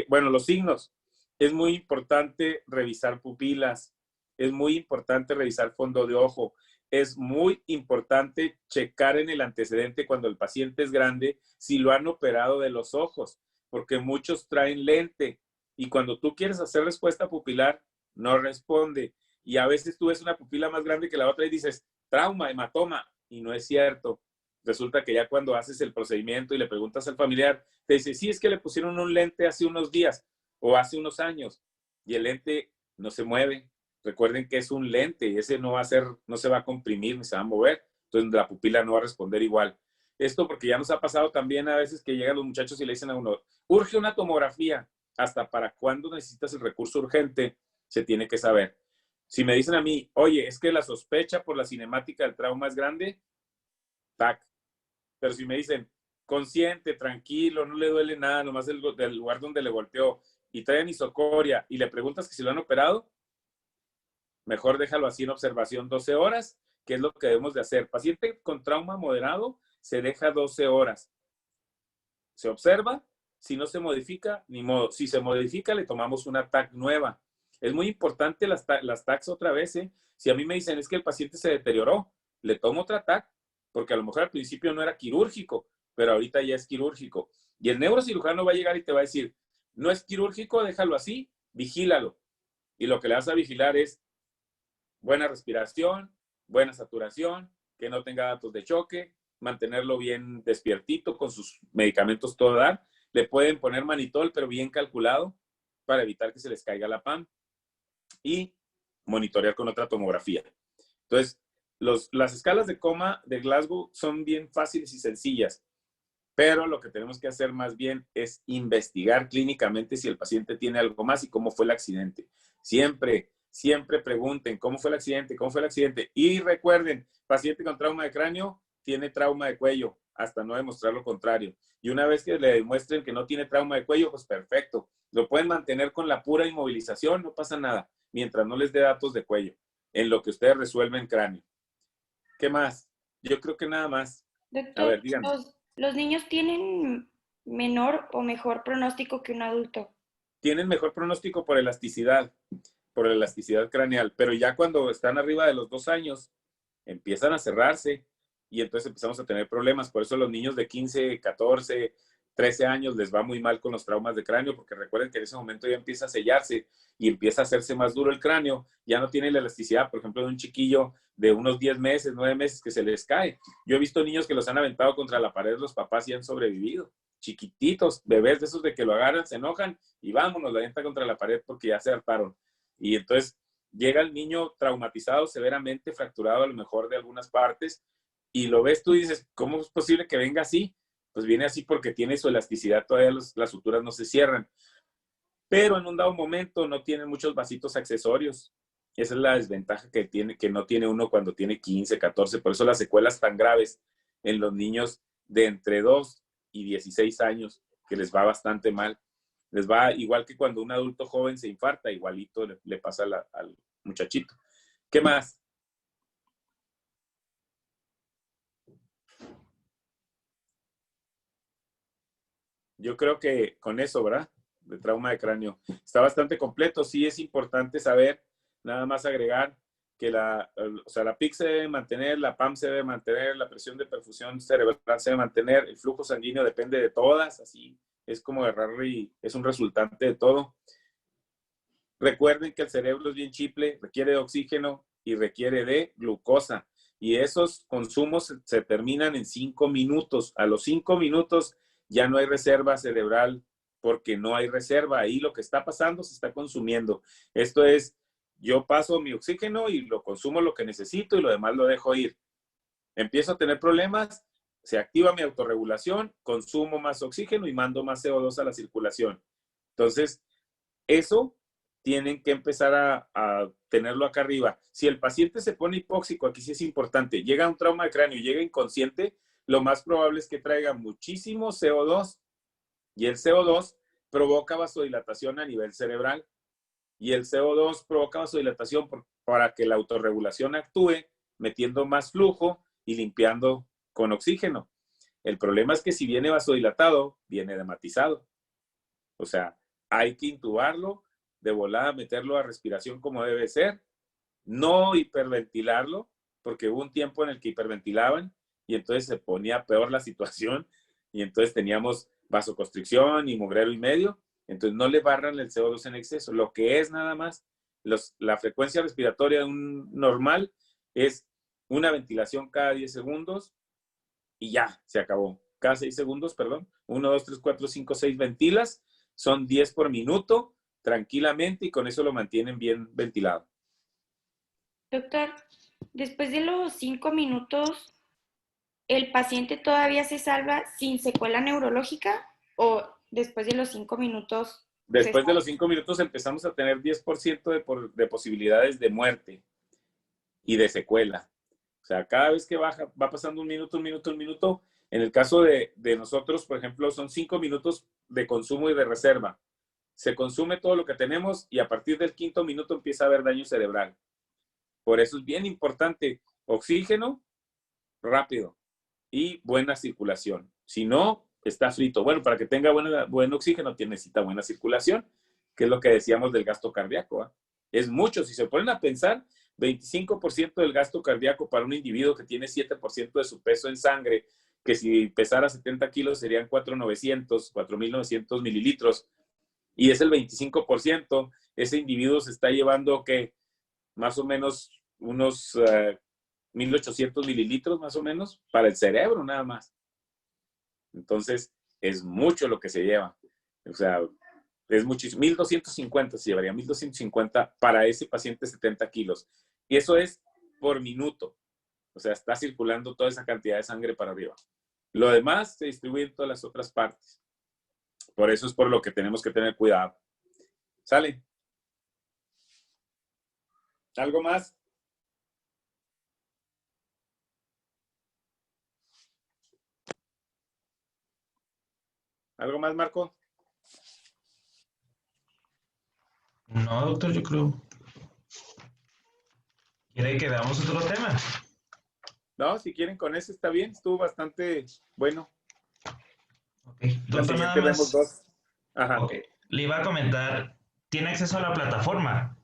Bueno, los signos. Es muy importante revisar pupilas. Es muy importante revisar fondo de ojo. Es muy importante checar en el antecedente cuando el paciente es grande si lo han operado de los ojos, porque muchos traen lente y cuando tú quieres hacer respuesta pupilar, no responde. Y a veces tú ves una pupila más grande que la otra y dices, trauma, hematoma, y no es cierto. Resulta que ya cuando haces el procedimiento y le preguntas al familiar, te dice, sí, es que le pusieron un lente hace unos días o hace unos años y el lente no se mueve. Recuerden que es un lente y ese no se va a comprimir ni se va a mover, entonces la pupila no va a responder igual. Esto porque ya nos ha pasado también a veces que llegan los muchachos y le dicen a uno, urge una tomografía. ¿Hasta para cuándo necesitas el recurso urgente? Se tiene que saber. Si me dicen a mí, oye, es que la sospecha por la cinemática del trauma es grande, tac. Pero si me dicen, consciente, tranquilo, no le duele nada, nomás del lugar donde le golpeó, y traen isocoria, y le preguntas que si lo han operado, mejor déjalo así en observación 12 horas, que es lo que debemos de hacer. Paciente con trauma moderado se deja 12 horas. Se observa, si no se modifica, ni modo. Si se modifica, le tomamos una TAC nueva. Es muy importante las TACs otra vez, ¿eh? Si a mí me dicen, es que el paciente se deterioró, le tomo otra TAC, porque a lo mejor al principio no era quirúrgico, pero ahorita ya es quirúrgico. Y el neurocirujano va a llegar y te va a decir, no es quirúrgico, déjalo así, vigílalo. Y lo que le vas a vigilar es buena respiración, buena saturación, que no tenga datos de choque, mantenerlo bien despiertito con sus medicamentos todo dar. Le pueden poner manitol, pero bien calculado para evitar que se les caiga la PAM y monitorear con otra tomografía. Entonces, las escalas de coma de Glasgow son bien fáciles y sencillas, pero lo que tenemos que hacer más bien es investigar clínicamente si el paciente tiene algo más y cómo fue el accidente. Siempre pregunten cómo fue el accidente. Y recuerden, paciente con trauma de cráneo tiene trauma de cuello. hasta no demostrar lo contrario. Y una vez que le demuestren que no tiene trauma de cuello, pues perfecto. Lo pueden mantener con la pura inmovilización, no pasa nada, mientras no les dé datos de cuello, en lo que ustedes resuelven cráneo. ¿Qué más? Yo creo que nada más. A Doctor, ver, díganme. ¿los niños tienen menor o mejor pronóstico que un adulto? Tienen mejor pronóstico por elasticidad craneal, pero ya cuando están arriba de los 2 años, empiezan a cerrarse y entonces empezamos a tener problemas. Por eso los niños de 15, 14, 13 años les va muy mal con los traumas de cráneo, porque recuerden que en ese momento ya empieza a sellarse y empieza a hacerse más duro el cráneo, ya no tiene la elasticidad, por ejemplo, de un chiquillo de unos 10 meses, 9 meses que se les cae. Yo he visto niños que los han aventado contra la pared los papás y han sobrevivido. Chiquititos, bebés de esos de que lo agarran, se enojan y vámonos, lo avientan contra la pared porque ya se hartaron. Y entonces llega el niño traumatizado, severamente fracturado a lo mejor de algunas partes, y lo ves tú y dices, ¿cómo es posible que venga así? Pues viene así porque tiene su elasticidad, todavía las suturas no se cierran. Pero en un dado momento no tiene muchos vasitos accesorios. Esa es la desventaja que no tiene uno cuando tiene 15, 14. Por eso las secuelas tan graves en los niños de entre 2 y 16 años, que les va bastante mal. Les va igual que cuando un adulto joven se infarta, igualito le pasa al muchachito. ¿Qué más? Yo creo que con eso, ¿verdad? De trauma de cráneo. Está bastante completo. Sí es importante saber, nada más agregar que la PIC se debe mantener, la PAM se debe mantener, la presión de perfusión cerebral se debe mantener, el flujo sanguíneo depende de todas, así es como errar y es un resultante de todo. Recuerden que el cerebro es bien chiple, requiere de oxígeno y requiere de glucosa. Y esos consumos se terminan en 5 minutos. A los 5 minutos ya no hay reserva cerebral porque no hay reserva. Ahí lo que está pasando se está consumiendo. Esto es, yo paso mi oxígeno y lo consumo lo que necesito y lo demás lo dejo ir. Empiezo a tener problemas, se activa mi autorregulación, consumo más oxígeno y mando más CO2 a la circulación. Entonces, eso tienen que empezar a tenerlo acá arriba. Si el paciente se pone hipóxico, aquí sí es importante, llega a un trauma de cráneo, llega inconsciente, lo más probable es que traiga muchísimo CO2 y el CO2 provoca vasodilatación a nivel cerebral y el CO2 provoca vasodilatación para que la autorregulación actúe metiendo más flujo y limpiando con oxígeno. El problema es que si viene vasodilatado, viene edematizado. O sea, hay que intubarlo, de volada meterlo a respiración como debe ser, no hiperventilarlo, porque hubo un tiempo en el que hiperventilaban y entonces se ponía peor la situación y entonces teníamos vasoconstricción y mugrero y medio, entonces no le barran el CO2 en exceso. Lo que es nada más, la frecuencia respiratoria de un normal es una ventilación cada 10 segundos y ya, se acabó. Cada 6 segundos, perdón. 1, 2, 3, 4, 5, 6 ventilas. Son 10 por minuto, tranquilamente, y con eso lo mantienen bien ventilado. Doctor, después de los 5 minutos, ¿el paciente todavía se salva sin secuela neurológica o después de los 5 minutos se Después de salva? los 5 minutos empezamos a tener 10% de posibilidades de muerte y de secuela. O sea, cada vez que va pasando un minuto, un minuto, un minuto. En el caso de nosotros, por ejemplo, son 5 minutos de consumo y de reserva. Se consume todo lo que tenemos y a partir del 5.º minuto empieza a haber daño cerebral. Por eso es bien importante oxígeno rápido y buena circulación. Si no, está frito. Bueno, para que tenga buen oxígeno necesita buena circulación, que es lo que decíamos del gasto cardíaco. ¿Eh? Es mucho. Si se ponen a pensar, 25% del gasto cardíaco para un individuo que tiene 7% de su peso en sangre, que si pesara 70 kilos serían 4.900 mililitros, y es el 25%, ese individuo se está llevando que más o menos unos 1.800 mililitros más o menos para el cerebro nada más. Entonces, es mucho lo que se lleva. O sea, es muchísimo. 1.250 se llevaría, 1.250 para ese paciente 70 kilos. Y eso es por minuto. O sea, está circulando toda esa cantidad de sangre para arriba. Lo demás se distribuye en todas las otras partes. Por eso es por lo que tenemos que tener cuidado. ¿Sale? ¿Algo más? ¿Algo más, Marco? No, doctor, yo creo. ¿Quiere que veamos otro tema? No, si quieren con ese está bien, estuvo bastante bueno. Ok. La Doctor, nada siguiente vemos más. dos. Ajá. Ok. Le iba a comentar, ¿tiene acceso a la plataforma?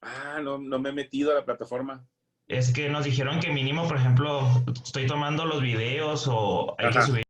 Ah, no, no me he metido a la plataforma. Es que nos dijeron que mínimo, por ejemplo, estoy tomando los videos o hay que Ajá. subir